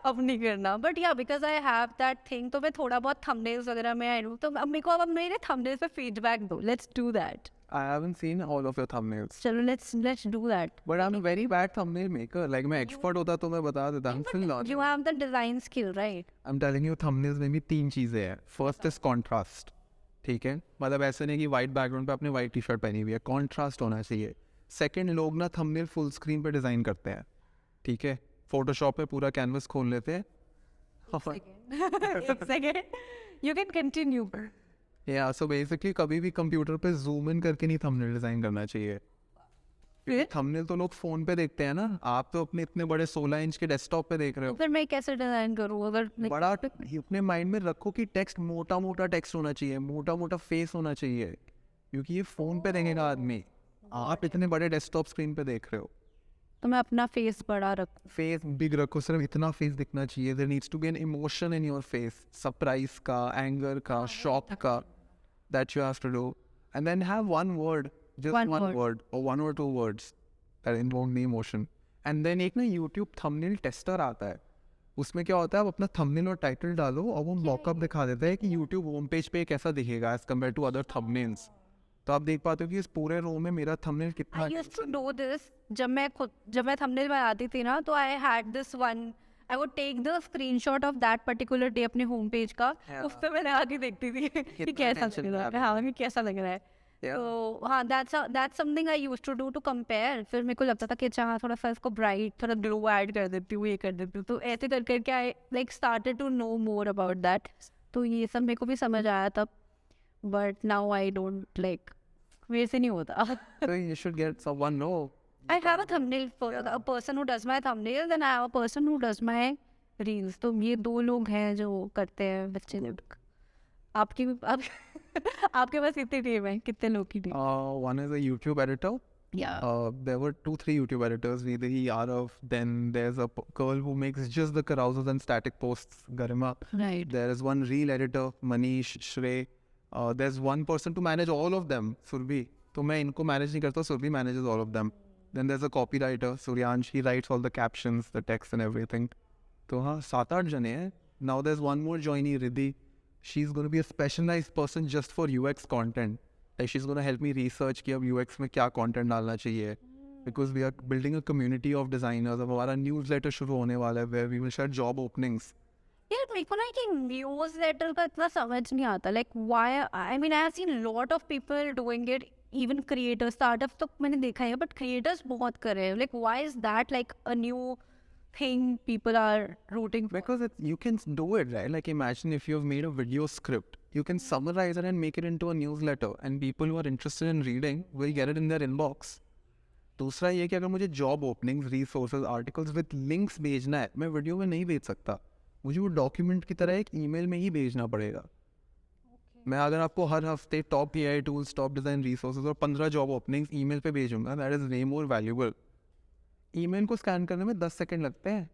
अब नहीं करना. बट या because I have that thing, तो मैं थोड़ा बहुत थंबनेल्स वगैरह में आई डू. तो अब मेरे को अब मेरे थंबनेल्स पे फीडबैक दो. Let's do that. I haven't seen all of your thumbnails. चलो let's do that. But I'm a very bad thumbnail maker. Like मैं expert होता तो मैं बता देता. I'm still not. You have the design skill, right? I'm telling you, thumbnails में भी 3 चीज़ें हैं. First is contrast. ठीक है, मतलब ऐसे नहीं कि वाइट बैकग्राउंड पे आपने वाइट टी शर्ट पहनी हुई है. कॉन्ट्रास्ट होना चाहिए. सेकंड, लोग ना थंबनेल फुल स्क्रीन पे डिज़ाइन करते हैं. ठीक है, फोटोशॉप पे पूरा कैनवस खोल लेते हैं. एक सेकेंड, you can continue. या सो बेसिकली कभी भी कंप्यूटर पे जूम इन करके नहीं थंबनेल डिज़ाइन करना चाहिए. थंबनेल तो लोग फ़ोन पे देखते हैं ना, आप तो अपने इतने बड़े 16 इंच के डेस्कटॉप पे देख रहे हो. फिर मैं कैसे डिज़ाइन करूँ अगर बड़ा अपने माइंड में रखो कि टेक्स्ट मोटा मोटा टेक्स्ट होना चाहिए, मोटा मोटा फेस होना चाहिए, क्योंकि ये फ़ोन पे देखेगा आदमी. आप इतने बड़े डेस्कटॉप स्क्रीन पे देख रहे हो, तो मैं अपना फेस बड़ा रखूँ. फेस बिग रखो, सिर्फ इतना फेस दिखना चाहिए. There needs to be an emotion in your face, surprise का, एंगर का, शॉक का, that you have to do. And then have one word, just one word or 1 or 2 words that invoke the emotion. And then एक ना YouTube thumbnail tester आता है. उसमें क्या होता है, आप अपना thumbnail और title डालो और वो मॉकअप दिखा देता है कि YouTube होम पेज पे कैसा दिखेगा as compared to other thumbnails. तो आप देख पाते हो कि इस पूरे रो में मेरा thumbnail कितना. I used to do this. जब मैं thumbnail बनाती थी ना, तो I had this one. I would take the screenshot of that particular day अपने होम पेज का. उस पे मैंने आगे देखती थी कि कैसा लग रहा है. हाँ, कैसा लग रहा है. तो हाँ, that's something I used to do to compare. फिर मेरे को लगता था कि अच्छा थोड़ा सा इसको ब्राइट, थोड़ा ग्लो ऐड कर देती हूँ, ये कर देती हूँ. तो ऐसे कर करके I like started to know more about that. तो ये सब मेरे को भी समझ आया तब. But now I don't like, मेरे से नहीं होता. So you should get someone. No, I have a thumbnail for a person who does my thumbnails, and I have a person who does my reels. तो ये 2 लोग हैं जो करते हैं बच्चे लोग। आपकी भी आप आपके पास कितनी टीम है, कितने लोग की team? One is a YouTube editor. या There were 3 YouTube editors, Nidhi, Arav. Then there's a girl who makes just the carousels and static posts, Garima. Right. There is one reel editor, Manish, Shrey. There's one person to manage all of them, Surbhi. तो मैं इनको manage नहीं करता, Surbhi manages all of them. Then there's a copywriter, Suryansh. He writes all the captions, the text and everything. तो हाँ 7-8 जने हैं. Now there's one more joinee, Riddhi. She's going to be a specialized person just for UX content. Like she's going to help me research कि अब UX में क्या content डालना चाहिए. Because we are building a community of designers. अब हमारा newsletter शुरू होने वाला है where we will share job openings. यार मेरे को ना कि न्यूज़ लेटर का इतना समझ नहीं आता, like why, I mean I have seen lot of people doing it, even creators. Startups तो मैंने देखा है बट क्रिएटर्स बहुत कर रहे हैं, like why is that like a new thing people are rooting for? Because you can do it, right? Like imagine if you've made a video script, you can summarize it and make it into a newsletter, and people who are interested in reading will get it in their inbox. दूसरा ये कि अगर मुझे job openings, resources, articles with links भेजना है, मैं video में नहीं भेज सकता, मुझे वो डॉक्यूमेंट की तरह एक ईमेल में ही भेजना पड़ेगा. मैं अगर आपको हर हफ्ते top AI tools, top design resources और 15 जॉब ओपनिंग्स ईमेल पे भेजूंगा, that is way more valuable. Email को स्कैन करने में 10 सेकंड लगते हैं,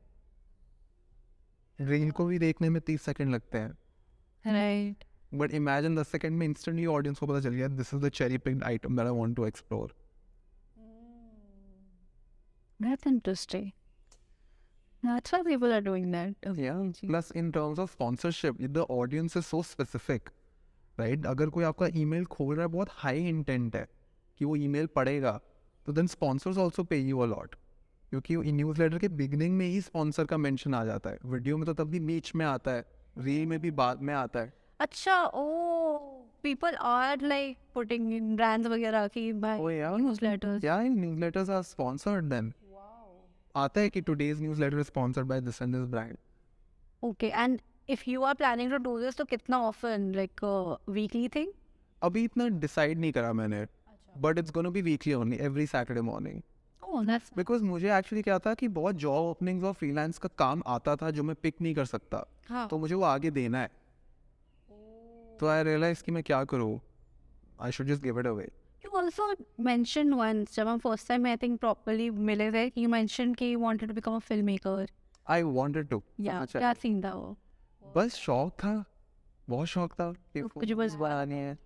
रील को भी देखने में 30 सेकंड लगते हैं. राइट। बट इमेजिन 10 सेकंड में इंस्टेंटली ऑडियंस को पता चल गया this is the cherry picked item that I want to explore. That's interesting. That's why people are doing that. Yeah. Plus in terms of sponsorship, the audience is so specific, right? अगर कोई आपका email खोल रहा है, बहुत high intent है कि वो ईमेल पढ़ेगा, तो then sponsors also pay you a lot. क्योंकि न्यूज़लेटर के बिगनिंग में ही स्पॉन्सर का मेंशन आ जाता है, वीडियो में तो तब भी बीच में आता है, रील में भी बाद में आता है. अच्छा, ओ people are like putting in brands वगैरह की by Oh, yeah. newsletters. Yeah, newsletters are sponsored then. आता है कि today's newsletter is sponsored by this and this brand. Okay, and if you are planning to do this, तो कितना often, like weekly thing? अभी इतना decide नहीं करा मैंने, but it's gonna be weekly only, every Saturday morning. Oh, that's because मुझे actually क्या था कि बहुत जॉब ओपनिंग्स और फ्रीलांस का काम आता था जो मैं पिक नहीं कर सकता, हाँ. तो मुझे वो आगे देना है. तो आई रियलाइज कि मैं क्या करूँ, I should just give it away. You also mentioned once, जब हम first time I think properly मिले थे, you mentioned कि you wanted to become a filmmaker. I wanted to. Yeah, क्या सीन था वो? बस शौक था, बहुत शौक था कि कुछ बस बनाने हैं.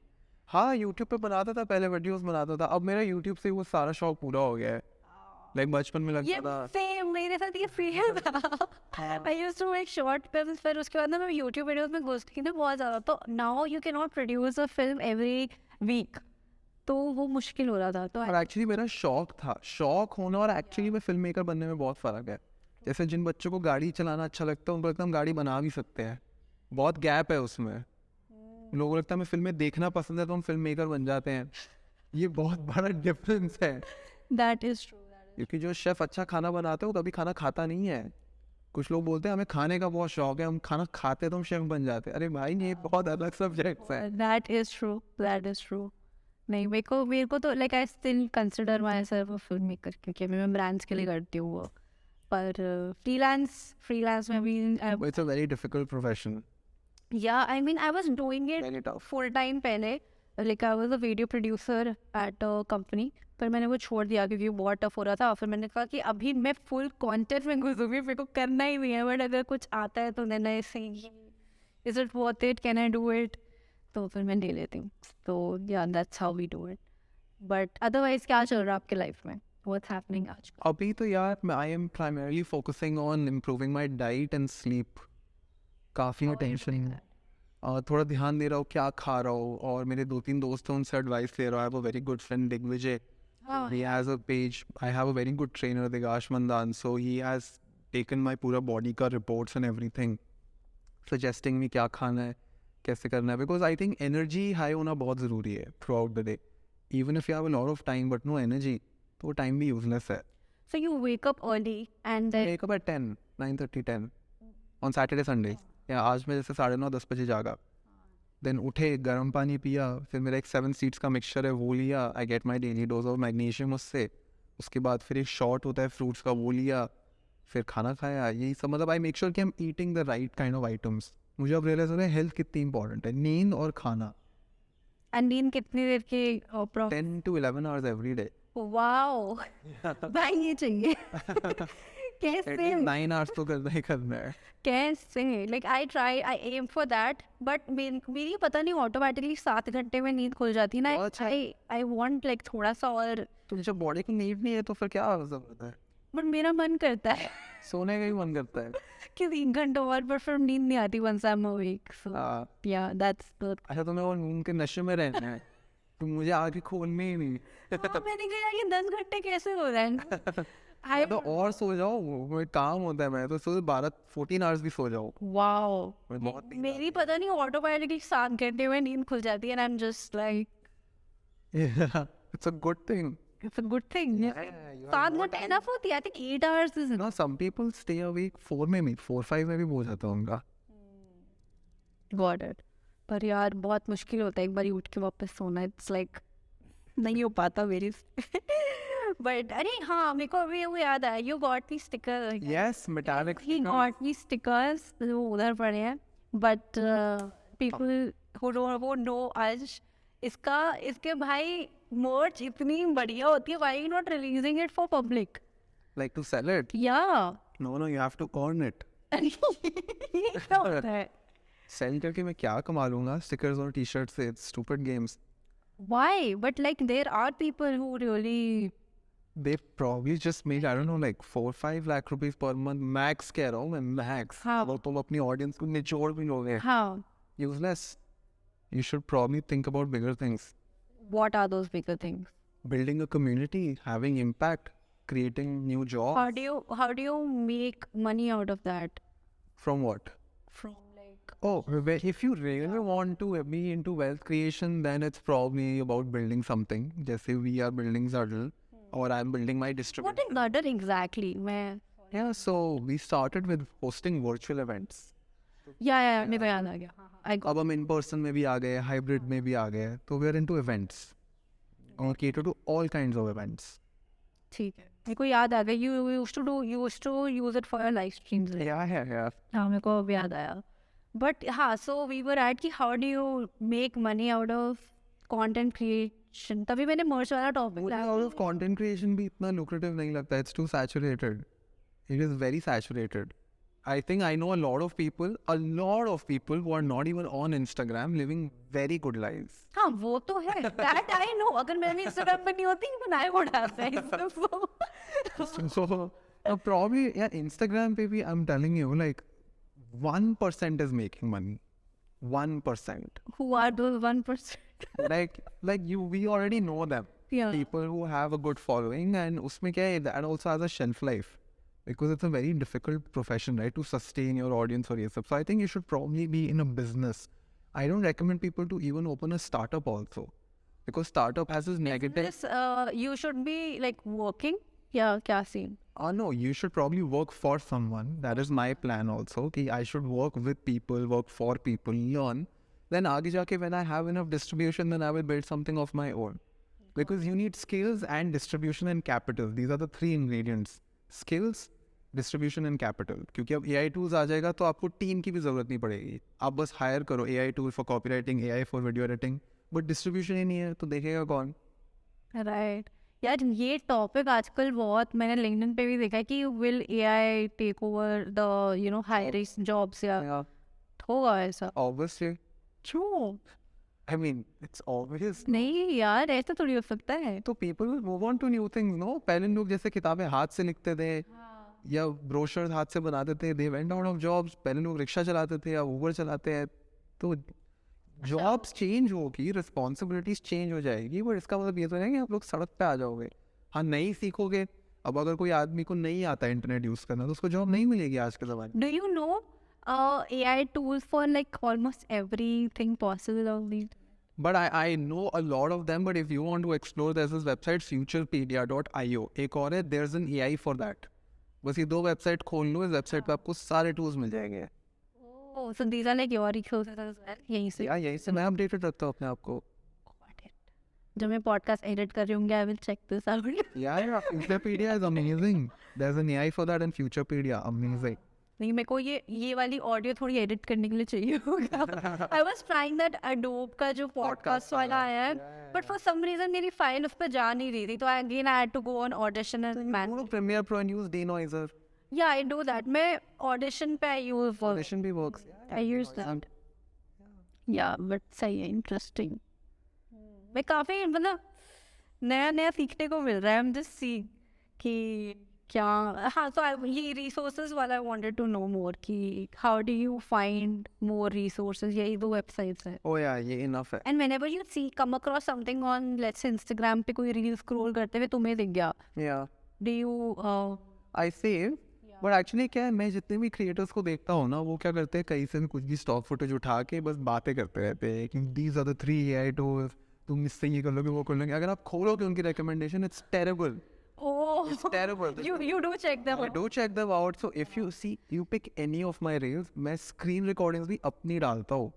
हाँ, यूट्यूब पे बनाता था, पहले वीडियोस बनाता था. अब मेरा यूट्यूब से वो सारा शौक पूरा हो गया है. लाइक बचपन में ये लगता था. सेम मेरे साथ ये सेम था. I used to make short films, फिर उसके बाद ना मैं YouTube videos में घुस गई ना बहुत ज़्यादा, तो now you cannot produce a film every week, तो वो मुश्किल हो रहा था. तो और एक्चुअली मेरा शौक था, शौक होना और एक्चुअली में फिल्म मेकर बनने में बहुत फ़र्क है. जैसे जिन बच्चों को गाड़ी चलाना अच्छा लगता है उनको लगता है हम गाड़ी बना भी सकते हैं, बहुत गैप है उसमें. लोगों को लगता है हमें फिल्में देखना पसंद है तो हम फिल्म मेकर बन जाते हैं. ये बहुत बड़ा डिफरेंस है. that is true. क्योंकि जो शेफ़ अच्छा खाना बनाते हैं वो कभी खाना खाता नहीं है. कुछ लोग बोलते हैं हमें खाने का बहुत शौक है, हम खाना खाते हैं तो हम शेफ़ बन जाते हैं. अरे भाई ये बहुत अलग सब्जेक्ट्स है. That is true. That is true. नहीं, मेरे को तो like I still consider myself a filmmaker, क्योंकि मैं ब्रांड्स के लिए करती हूँ वो. पर freelance में भी It's a very difficult profession. yeah, I mean I was doing Very it tough. full time पहले, like I was a video producer at a company, पर मैंने वो छोड़ दिया क्योंकि वो बहुत टफ हो रहा था. फिर मैंने कहा कि अभी मैं फुल कंटेंट में घुसूंगी, मेरे को करना ही नहीं है, बट अगर कुछ आता है तो then I say is it worth it, can I do it, तो फिर मैं ले लेती हूँ. तो yeah, that's how we do it. But otherwise क्या चल रहा है आपके लाइफ में, what's happening आजकल? अभी तो यार I am primarily focusing on improving my diet and sleep. काफ़ी अटेंशन, थोड़ा ध्यान दे रहा हूँ क्या खा रहा हूँ. और मेरे 2-3 दोस्त हैं, उनसे एडवाइस ले रहा हूँ. I have a very good friend Digvijay. हाँ. He has a page. I have a very good trainer, Digash Mandan. So he has taken my पूरा body का reports and everything, suggesting me क्या खाना है, कैसे करना है. Because I think energy high होना बहुत ज़रूरी है throughout the day. Even if you have a lot of time but no energy, तो वो time भी useless है. So you wake up early and then Wake up at 10, 9:30, 10 on Saturday, Sunday. या आज मैं जैसे 9:30, 10 बजे जागा. देन उठे, गर्म पानी पिया, फिर मेरा एक 7 सीड्स का मिक्सचर है वो लिया. I get my daily dose of magnesium उससे. उसके बाद फिर एक शॉट होता है फ्रूट्स का, वो लिया. फिर खाना खाया, यही सब, मतलब आई मेक श्योर कि I am eating the right kind of items. मुझे अब रियलाइज हो रहा है हेल्थ कितनी इंपॉर्टेंट है, नींद और खाना. एंड नींद कितनी देर की 10 to 11 hours every day. Wow भाई ये चाहिए At कैसे least 9 hours तो करना ही करना है. कैसे like I try I am for that but मेरी पता नहीं ऑटोमेटिकली 7 घंटे में नींद खुल जाती है ना. अच्छा. आई वांट लाइक थोड़ा सा और, तो जब बॉडी को नीड नहीं है तो फिर क्या जरूरत है? बट मेरा मन करता है सोने का ही मन करता है. कि 3 घंटे और, पर फिर नींद नहीं आती once I'm awake. So हाँ. yeah, that's the अच्छा, तुम्हें वो नींद के नशे में रहना है तो मुझे आगे खोलने ही नहीं. हाँ, मैंने कहा ये 10 घंटे कैसे हो रहे हैं. I तो और सो जाओ, वो एक काम होता है. मैं तो सो 14 hours भी सो जाओ. wow मैं बहुत नींद मेरी पता नहीं ऑटोमेटिकली 7 घंटे में नींद खुल जाती है and I'm just like Yeah, it's a good thing. it's a good thing. you have 7 घंटे enough होती है. I think 8 hours is enough. No, some people stay awake 4 में भी, 4-5 में भी हो जाता है उनका. Got it. पर यार बहुत मुश्किल होता है एक बार उठ के वापस सोना. इट्स लाइक नहीं हो पाता मेरे से. बट अरे हाँ, मेरे को अभी वो याद आया. You got me sticker. Yes, metallic. He got me stickers वो उधर पड़े हैं. बट पीपल हु नो आज इसके भाई मर्च इतनी बढ़िया होती है. Why not releasing it for public? Like to sell it? या No, you have to earn it. ये क्या होता है? सेल करके मैं क्या कमा लूंगा स्टिकर्स और टी शर्ट से? Stupid games. Why? But like there are people who really They probably just make, I don't know, like 4-5 lakh rupees per month max. कह रहा हूँ मैं max. हाँ. अगर तुम अपनी ऑडियंस को निचोड़ भी लोगे, how? useless. You should probably think about bigger things. What are those bigger things? Building a community, having impact, creating new jobs. How do you make money out of that? From what? From like Oh, if you really want to be into wealth creation, then it's probably about building something. जैसे we are building Zardal, or I'm building my what distribution. is Ladder exactly? मैं Yeah, so we started with hosting virtual events. yeah मेरे को याद आ गया. I got अब हम in person में भी आ गए, hybrid में भी आ गए, तो we are into events. और cater to all kinds of events. ठीक है. मेरे को याद आ गया. You used to use it for your live streams. Yeah. हाँ मेरे को अब याद आया. But हाँ, so we were at कि how do you make money out of content creation? तभी मैंने merch वाला topic मुझे out of content creation भी इतना lucrative नहीं लगता. It's too saturated. It is very saturated. I think I know a lot of people who are not even on Instagram living very good lives. हाँ वो तो है. That I know. अगर मैं भी Instagram पे नहीं होती then I would have that. So probably yeah, Instagram पे भी I'm telling you like 1% is making money. 1%. Who are those 1%? like we already know them. Yeah. People who have a good following, and उसमें क्या है, that also has a shelf life because it's a very difficult profession, right, to sustain your audience or yourself. So I think you should probably be in a business. I don't recommend people to even open a startup also because startup has this negative. This you should be like working. Yeah, क्या scene? No, you should probably work for someone. That is my plan also. कि I should work with people, work for people, learn. Then आगे जाके when I have enough distribution, then I will build something of my own. Because you need skills and distribution and capital. These are the 3 ingredients. Skills, distribution and capital. क्योंकि अब AI tools आ जाएगा तो आपको team की भी ज़रूरत नहीं पड़ेगी. आप बस हायर करो AI tool for copywriting, AI for video editing. But distribution ही नहीं है तो देखेगा कौन? Right. यार ये टॉपिक आजकल बहुत मैंने लिंक्डइन पे भी देखा है कि will AI tech over the hiring jobs या होगा ऐसा? Obviously. क्यों? I mean, it's obvious. नहीं यार ऐसा थोड़ी हो सकता है. तो people will move on to new things, no? पहले लोग जैसे किताबें हाथ से लिखते थे या ब्रोशर्स हाथ से बनाते थे, they went out of jobs. पहले लोग रिक्शा चलाते थे या ऊबर चलाते हैं. तो जॉब्स चेंज होगी, रिस्पॉन्सिबिलिटीज चेंज हो जाएगी, बट इसका मतलब ये तो नहीं कि आप लोग सड़क पे आ जाओगे. हाँ, नहीं सीखोगे. अब अगर कोई आदमी को नहीं आता इंटरनेट यूज करना तो उसको जॉब नहीं मिलेगी आज के ज़माने में. Do you know AI tools for like almost everything possible on the But I know a lot of them. But if you want to explore, there's this website futurepedia.io. एक और है, there's an AI for that. बस ये 2 website खोल लो, इस website पे आपको सारे टूल्स मिल जाएंगे. Oh, so these are like your resources as well. यहीं से. यहीं से मैं अपडेटेड रखता हूँ अपने आप को. Got it. जब मैं पॉडकास्ट एडिट कर रही हूँ I will check this out. Yeah, Futurepedia is amazing. There's an AI for that in Futurepedia. Amazing. नहीं मेरे को ये वाली ऑडियो थोड़ी एडिट करने के लिए चाहिए होगा. I was trying that Adobe का जो पॉडकास्ट वाला आया है, बट फॉर सम रीजन मेरी फाइल उस पर जा नहीं रही थी, तो again I had to go on Audition and man. Go to Premiere Pro and use denoiser. या आई डू दैट. मैं ऑडिशन पे आई यूज Audition भी works. I use that. या बट सही है, इंटरेस्टिंग. मैं काफ़ी मतलब नया नया सीखने को मिल रहा है. आई एम जस्ट सी कि क्या. हाँ, तो ये रिसोर्सेज वाला I wanted to know more कि how do you find more resources. यही 2 वेबसाइट्स है. Oh yeah, ये enough है. And whenever you see come across something on let's Instagram पे कोई रील स्क्रॉल करते हुए तुम्हें दिख गया, Yeah. Do you I save. But actually क्या है, मैं जितने भी क्रिएटर्स को देखता हूँ ना, वो क्या करते हैं, कहीं से भी कुछ भी स्टॉक फुटेज उठा के बस बातें करते रहते हैं कि these are the 3 AI tools, तुम इससे ये कर लोगे वो कर लोगे. अगर आप खोलोगे उनकी recommendation, it's terrible. It's terrible. you do check them I do check them out. So if you see, you pick any of my reels, मैं screen recordings भी अपनी डालता हूँ.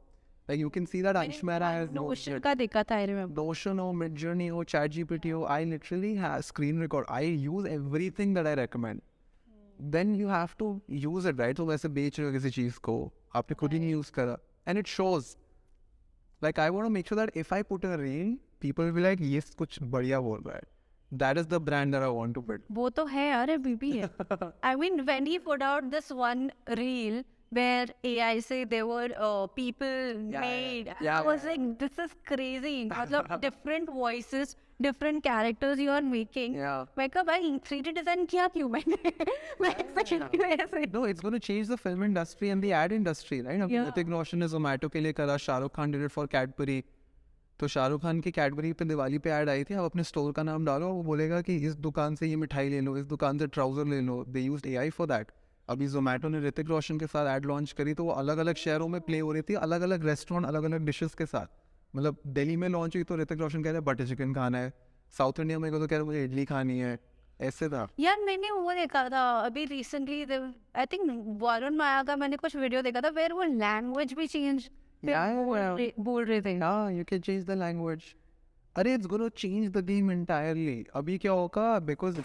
Like you can see that Anshmara has notion का देखा था. I remember. Notion हो, Midjourney हो, ChatGPT हो, I literally have screen record. I use everything that I recommend. Then you have to use it, right? तो वैसे बेच रहे हो किसी चीज़ को, आपने खुद ही नहीं use करा, and it shows. Like I want to make sure that if I put a reel, people will be like, yes, कुछ बढ़िया बोल रहा है. That is the brand that I want to build. वो तो है यार, अभी भी है. I mean, when he put out this one reel where AI say there were people made, I was like, this is crazy. मतलब different voices, different characters you are making. Yeah. मैं कहा भाई 3D design किया क्यों मैंने? मैं expect क्यों ऐसे? No, it's going to change the film industry and the ad industry, right? अब Yeah. ऋतिक रोशन ने Zomato के लिए करा, Shahrukh Khan did it for Cadbury. तो शाहरुख खान की कैडबरी पे दिवाली पे ऐड आई थी, आप अपने स्टोर का नाम डालो, वो बोलेगा कि इस दुकान से ये मिठाई ले लो, इस दुकान से ट्राउज़र ले लो. They used AI for that. अभी जोमेटो ने ऋतिक रोशन के साथ ऐड लॉन्च करी, तो वो अलग अलग शहरों में प्ले हो रही थी, अलग अलग रेस्टोरेंट, अलग अलग डिशेस के साथ. मतलब दिल्ली में लॉन्च हुई तो ऋतिक रोशन कह रहे हैं बटर चिकन खाना है, साउथ इंडिया में तो कह रहे हैं मुझे इडली खानी है. ऐसे था. यार मैंने वो देखा था अभी रिसेंटली, आई थिंक वरुण माया का मैंने कुछ वीडियो देखा था वेयर वो लैंग्वेज भी चेंज बोल रहे थे. Yeah, you can change the language. अरे it's gonna change the game entirely. अभी क्या होगा, because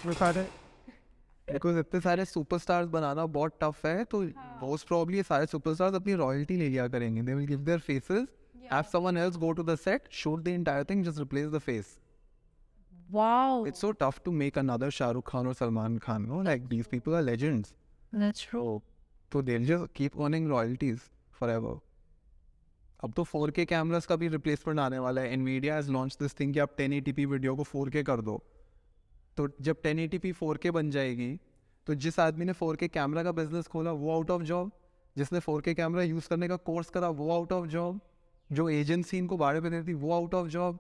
इतने सारे सुपरस्टार्स बनाना बहुत टफ है, तो मोस्ट प्रॉब्ली ये सारे सुपरस्टार्स अपनी रॉयल्टी ले लिया करेंगे. They will give their faces, have someone else go to the set, shoot the entire thing, just replace the face. Wow, It's so tough to make another Shah Rukh Khan or Salman Khan, no? Like these people are legends. that's true. So they'll just keep earning royalties forever. अब तो 4K cameras का भी replacement आने वाला है. Nvidia has launched this thing कि आप 1080p video को 4K कर दो. तो जब 1080p 4K बन जाएगी, तो जिस आदमी ने 4K कैमरा का बिजनेस खोला वो आउट ऑफ जॉब, जिसने 4K कैमरा यूज़ करने का कोर्स करा वो आउट ऑफ जॉब, जो एजेंसी इनको भाड़े पे देती वो आउट ऑफ जॉब.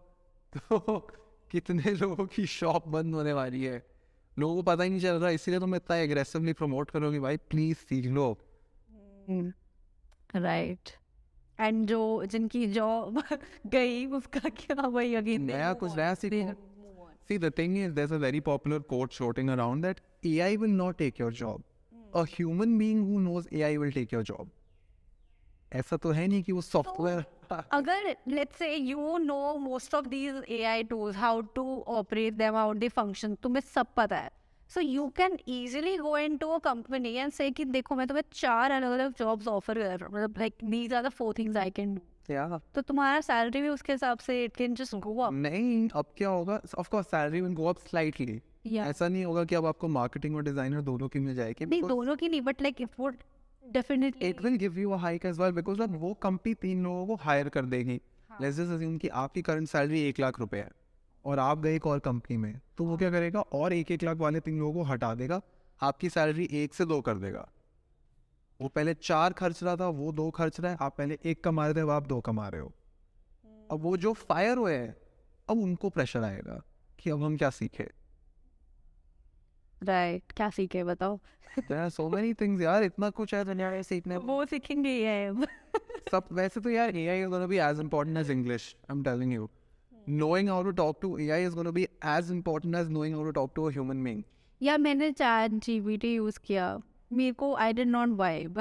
तो कितने लोगों की शॉप बंद होने वाली है, लोगों को पता ही नहीं चल रहा. इसीलिए तो मैं इतना एग्रेसिवली प्रमोट करूँगी, भाई प्लीज़ सीख लो. राइट. एंड जो जिनकी जॉब गई उसका क्या, वही अगेन नया कुछ नया सीखो. See, the thing is, there's a very popular quote floating around that AI will not take your job. A human being who knows AI will take your job. ऐसा तो है नहीं कि वो सॉफ्टवेयर. अगर let's say you know most of these AI tools, how to operate them, how they function, तुम्हें सब पता है. So you can easily go into a company and say कि देखो मैं तुम्हें 4 अलग अलग जॉब्स ऑफर कर रहा हूँ, मतलब like these are the 4 things I can do. Yeah. तो तुम्हारा सैलरी भी उसके हिसाब से it can just go up. नहीं, अब क्या होगा, of course salary will go up slightly. Yeah. ऐसा नहीं होगा कि अब आपको मार्केटिंग और डिजाइनर दोनों की मिल जाएगी. नहीं दोनों की नहीं, but like it would definitely it will give you a hike as well, because वो कंपनी 3 लोगों को हायर कर देगी. लेट्स जस्ट अज्यूम कि आपकी करंट सैलरी 1 लाख रुपए है और आप गए एक और कंपनी में, तो वो क्या करेगा, और 1 लाख वाले 3 लोगों को हटा देगा, आपकी सैलरी 1 से 2 कर देगा. वो पहले 4 खर्च रहा था, वो 2 खर्च रहा है. आप पहले 1 कमा रहे थे, अब आप 2 कमा रहे हो. अब वो जो फायर हुए हैं, अब उनको प्रेशर आएगा कि अब हम क्या सीखे. राइट. क्या सीखे बताओ. There are so many things यार, इतना कुछ है दुनिया में सीखने. वो सीखेंगे AI. सब वैसे तो यार AI is going to be as important as English. I'm telling you. Knowing how to talk to AI is going to be as important as knowing how to talk to a human being. या मैंने ChatGPT use किया मेरे को I did not vibe.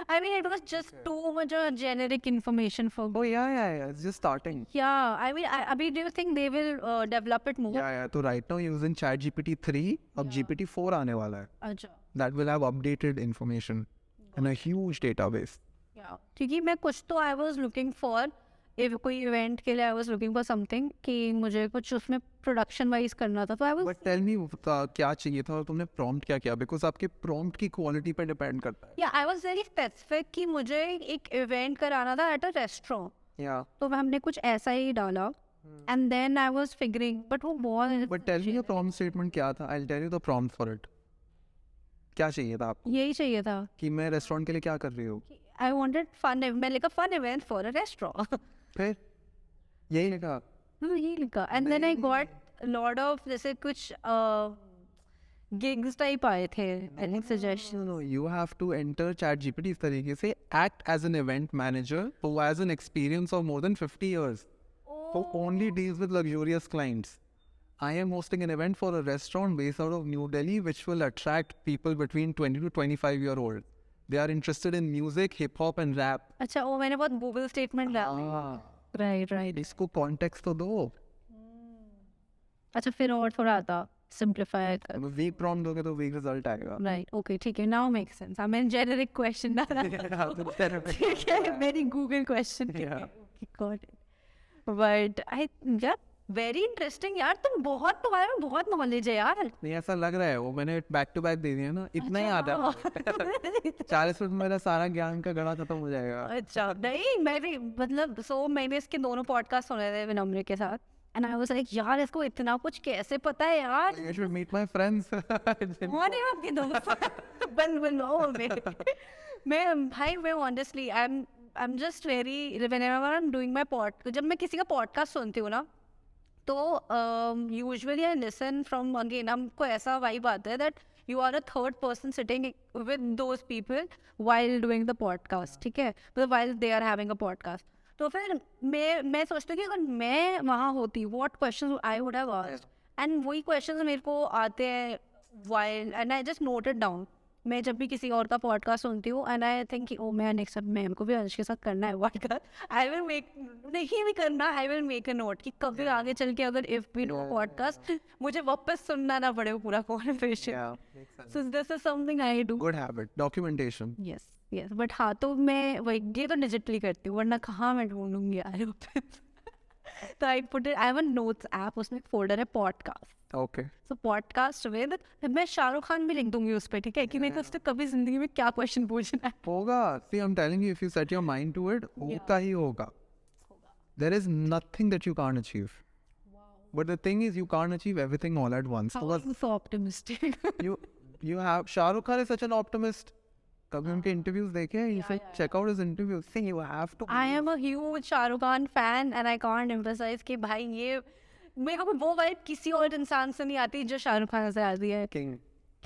I mean, it was just too much generic information for me. Oh yeah, it's just starting. Yeah, I mean, Abhi, do you think they will develop it more? Yeah, तो right now using ChatGPT 3, अब GPT 4 आने वाला है. अच्छा. That will have updated information and a huge database. Yeah. क्योंकि मैं कुछ तो I was looking for, if कोई इवेंट के लिए I was looking for something कि मुझे कुछ उसमें प्रोडक्शन वाइज करना था, तो I was. But tell me क्या चाहिए था और तुमने prompt क्या किया? Because आपके prompt की quality पे depend करता है. Yeah, I was very specific कि मुझे एक इवेंट कराना था at a restaurant. Yeah. तो हमने कुछ ऐसा ही डाला. And then I was figuring, but वो बहुत. But tell me your prompt statement क्या था? I'll tell you the prompt for it. क्या चाहिए था आपको? यही चाहिए था. कि मैं रेस्टोरेंट के लिए क्या कर रही हूँ? I wanted fun. मैं लिखा fun event for a restaurant. फिर यही लिखा. हाँ, यही लिखा. And then I got a lot of जैसे कुछ gigs type आए थे. I think suggestions. No, you have to enter ChatGPT इस तरीके से. Act as an event manager who has an experience of more than 50 years. Who only deals with luxurious clients. I am hosting an event for a restaurant based out of New Delhi which will attract people between 20 to 25-year-old. They are interested in music, hip hop and rap. अच्छा, वो मैंने बहुत Google statement डाला. Right. इसको context तो दो. अच्छा, फिर और थोड़ा आता simplify कर. Weak prompt दोगे तो weak result आएगा. Right, okay, ठीक है, now makes sense. I mean, generic question डाला. ठीक है, very Google question. Yeah. Got it. But yeah, very interesting यार. तुम्हारे में बहुत knowledge है यार. नहीं ऐसा लग रहा है, वो मैंने बैक टू बैक दे दिया ना, इतना ही आता है. 40 मिनट में मेरा सारा ज्ञान का गड़ा खत्म हो जाएगा. अच्छा, नहीं मैं भी मतलब मैंने इसके दोनों पॉडकास्ट सुने थे विनम्र के साथ. And I was like, यार इसको इतना कुछ कैसे पता है यार. You should meet my friends. कौन है आपके दोस्त? बनवाओ मैं भाई मैं honestly I'm just very, whenever I'm doing my जब मैं किसी का पॉडकास्ट सुनती हूँ ना, तो usually I listen from again, हमको ऐसा वाइब आता है that you are a third person sitting with those people while doing the podcast. ठीक है, मतलब while they are having a podcast. तो फिर मैं सोचती हूँ कि अगर मैं वहाँ होती, what questions I would have asked. And वही क्वेश्चंस मेरे को आते हैं while, and I just note it down. मैं जब भी किसी और का पॉडकास्ट सुनती हूँ एंड आई थिंक ओ मैं नेक्स्ट टाइम मैम को भी अंश के साथ करना है पॉडकास्ट, आई विल मेक, नहीं भी करना, I will make a note कि कभी आगे चल के अगर इफ वी डू पॉडकास्ट मुझे वापस सुनना ना पड़े वो पूरा conversation. So this is something I do. Good habit, documentation. Yes but हाँ, तो मैं वही ये तो डिजिटली करती हूँ, वरना कहाँ मैं ढूंढूंगी यार. तो I put it, I have a notes app, उसमें एक फोल्डर है podcast. Okay. So podcast with, मैं शाहरुख खान भी लिख दूंगी उस पर. ठीक है, कि मेरे को उससे कभी जिंदगी में क्या क्वेश्चन पूछना है. होगा. See, I'm telling you, if you set your mind to it, होता ही होगा. There is nothing that you can't achieve. But the thing is, you can't achieve everything all at once. How are you so optimistic? you have Shahrukh Khan is such an optimist. कभी उनके interviews देखे हैं? You should check out his interviews. See, you have to. I am a huge Shahrukh Khan fan and I can't emphasize कि भाई ये मेरे को वो वाइब किसी और इंसान से नहीं आती जो शाहरुख खान से आती है. King.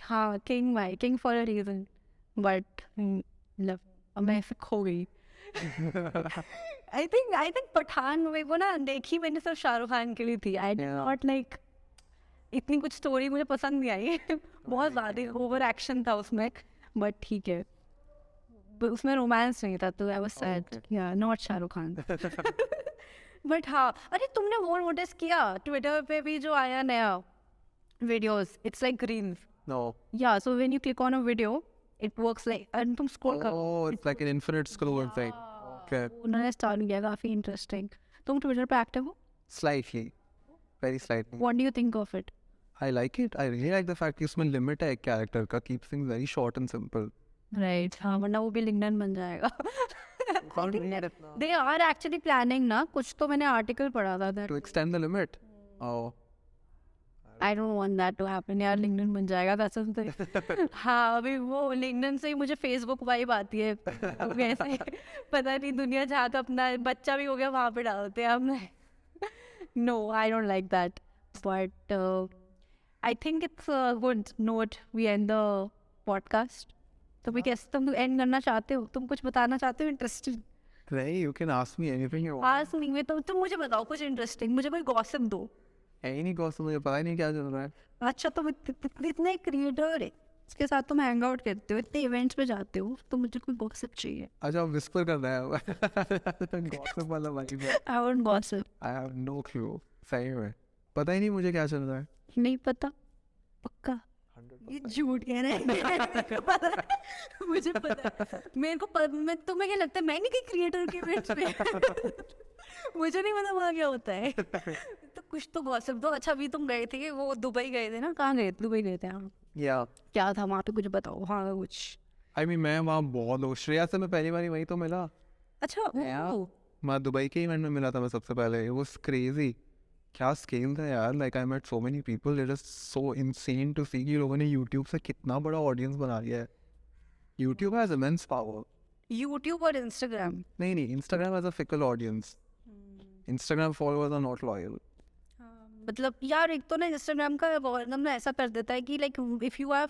हाँ, किंग भाई, king for a reason. But मतलब मैं ऐसे खो गई. आई थिंक पठान में वो ना देखी मैंने सिर्फ शाहरुख खान के लिए थी. आई नॉट लाइक इतनी कुछ स्टोरी मुझे पसंद नहीं आई. बहुत ज़्यादा ओवर एक्शन था उसमें, बट ठीक है, उसमें रोमांस नहीं था, तो आई वाज सैड. या नॉट शाहरुख खान. बट हाँ, अरे तुमने वो नोटिस किया ट्विटर पे भी जो आया नया videos, it's like reels. No. या so when you click on a video it works like, and तुम स्क्रॉल कर. Oh, it's like an infinite scroll thing. Okay. उन्होंने स्टार्ट किया, काफी इंटरेस्टिंग. तुम ट्विटर पे एक्टिव हो? Slightly. Very slightly. What do you think of it? I like it. I really like the fact कि उसमें limit है एक character का, keeps things very short and simple. Right. हाँ, वरना वो भी लिंक्डइन बन जाएगा. They are actually planning ना, कुछ तो मैंने आर्टिकल पढ़ा था that To extend the limit. Oh. I don't want that to happen. यार लिंक्डइन बन जाएगा, that's something. हाँ, अभी वो लिंक्डइन से ही मुझे फेसबुक वाइब आती है. अभी ऐसे पता नहीं दुनिया जहाँ तो अपना बच्चा भी हो गया वहाँ पे डालते हैं हम. No, I don't like that. But I think it's a good note we end the podcast. तो भी कैसे तुम एंड करना चाहते हो? तुम कुछ बताना चाहते हो इंटरेस्टिंग? नहीं, you can ask me anything you want. आज नहीं, तो तुम मुझे बताओ कुछ इंटरेस्टिंग, मुझे कोई गॉसिप दो. है ही नहीं gossip, मुझे पता ही नहीं क्या चल रहा है. अच्छा, तुम इतने क्रिएटर है. उसके साथ तुम हैंग आउट करते हो, इतने इवेंट्स पे जाते हो, तो मुझे कोई गॉसिप चाहिए. अच्छा विस्पर करना है गॉसिप वाला वाइब है. I want gossip. I have no clue. सही में पता ही नहीं मुझे क्या चल रहा है. नहीं पता पक्का. ये झूठ कह रहे हैं. पता है, मुझे पता है. मेरे को तुम्हें क्या लगता है मैं नहीं गई क्रिएटर के इवेंट्स पे? मुझे नहीं पता वहाँ क्या होता है. तो कुछ तो गॉसिप दो. अच्छा अभी तुम गए थे, वो दुबई गए थे ना, कहाँ गए थे? दुबई गए थे हम. या क्या था वहाँ पे, कुछ बताओ. हाँ कुछ. आई मीन मैं वहाँ बहुत हूँ. श्रेया से मैं पहली बार वहीं तो मिला. अच्छा मैं दुबई के इवेंट में मिला था मैं सबसे पहले. It was crazy. क्या स्केल था यार. Like I met so many people. It is so insane to see कि लोगों ने यूट्यूब से कितना बड़ा ऑडियंस बना लिया है. YouTube has immense power. YouTube और इंस्टाग्राम. नहीं Instagram has a fickle audience. Instagram followers are not loyal. मतलब यार एक तो ना इंस्टाग्राम का एल्गोरिथम ना ऐसा कर देता है कि like if you have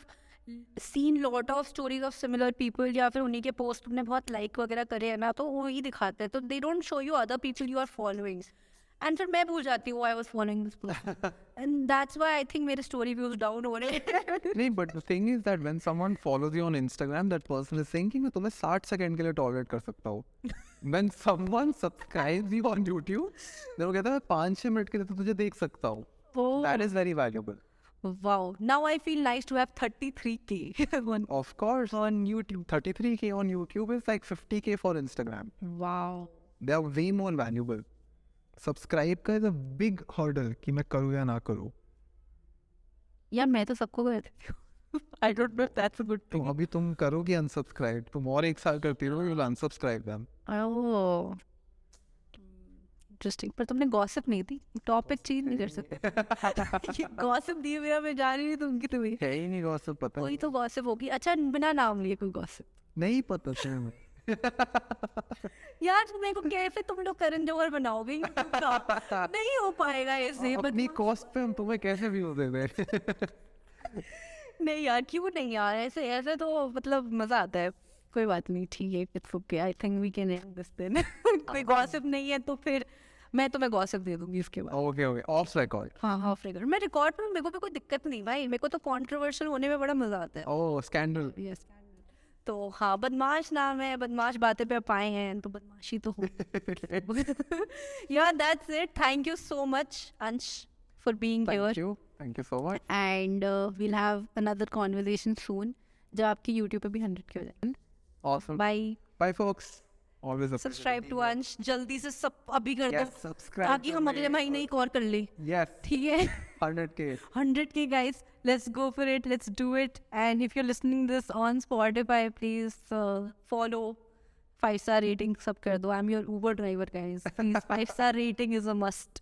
seen lot of stories of similar people या फिर उन्हीं के पोस्ट तुमने बहुत लाइक वगैरह करे हैं ना, तो वही दिखाते हैं. तो they don't show you other people you are following. And फिर मैं भूल जाती हूँ I was following this person. And that's why I think मेरे स्टोरी व्यूज डाउन हो रहे हैं. नहीं but the thing is that when someone follows you on Instagram that person is saying कि मैं तुम्हें 60 सेकंड के लिए टॉलरेट कर सकता हूँ. When someone subscribes you on YouTube then वो कहता है 5-6 मिनट के लिए तो तुझे देख सकता हूँ. That is very valuable. Wow, now I feel nice to have 33K on, Of course. on YouTube. 33K on YouTube is like 50K for Instagram. Wow. They are way more valuable. Subscribe का is a big hurdle कि मैं करूँ या ना करूँ. यार मैं तो सबको कर देती हूँ. I don't know if that's a good तो thing. अभी तुम करोगी unsubscribe. तुम और 1 साल करती रहो, you'll unsubscribe them. Oh. Interesting. पर तुमने गॉसिप नहीं दी, टॉपिक चेंज नहीं कर सकते. गॉसिप दिए मेरा मैं जान ही नहीं तुमकी तुम्हें. है ही नहीं gossip पता. कोई तो गॉसिप होगी. अच्छा बिना नाम लिए कोई गॉसिप. नहीं पता तुम्हें. यार मेरे को कैसे तुम लोग करण जौहर बनाओगे YouTube का? नहीं हो पाएगा ऐसे. अपनी कॉस्ट पे हम तुम्हें कैसे व्यूज दे दें. नहीं यार क्यों नहीं यार, ऐसे ऐसे तो मतलब मजा आता है. कोई बात नहीं, ठीक है. It's okay. I think we can end this then. कोई गॉसिप नहीं है तो फिर मैं तुम्हें गॉसिप दे दूंगी इसके बाद. Okay of record. हाँ ऑफ रिकॉर्ड. मैं रिकॉर्ड में मेरे को भी कोई दिक्कत नहीं भाई. मेरे को तो कंट्रोवर्शियल होने में बड़ा मजा आता है. ओह स्कैंडल. यस. तो हाँ बदमाश नाम है, बदमाश बातें पे आप आए हैं तो बदमाशी तो हो. यार that's it. Thank you so much Ansh for being here. Thank you so much. And we'll have another conversation soon जब आपके यूट्यूब पे भी 100 के हो जाए. Awesome. Bye. Bye folks. Always a subscribe to Ansh. जल्दी से सब अभी कर दो Yes, subscribe ताकि to हम me. अगले महीने एक और कर ले. Yes. ठीक है. 100K. 100K guys, let's go for it, let's do it. And if you're listening this on Spotify, please follow. 5-star rating sub kar do. I'm your Uber driver guys. Please 5-star rating is a must.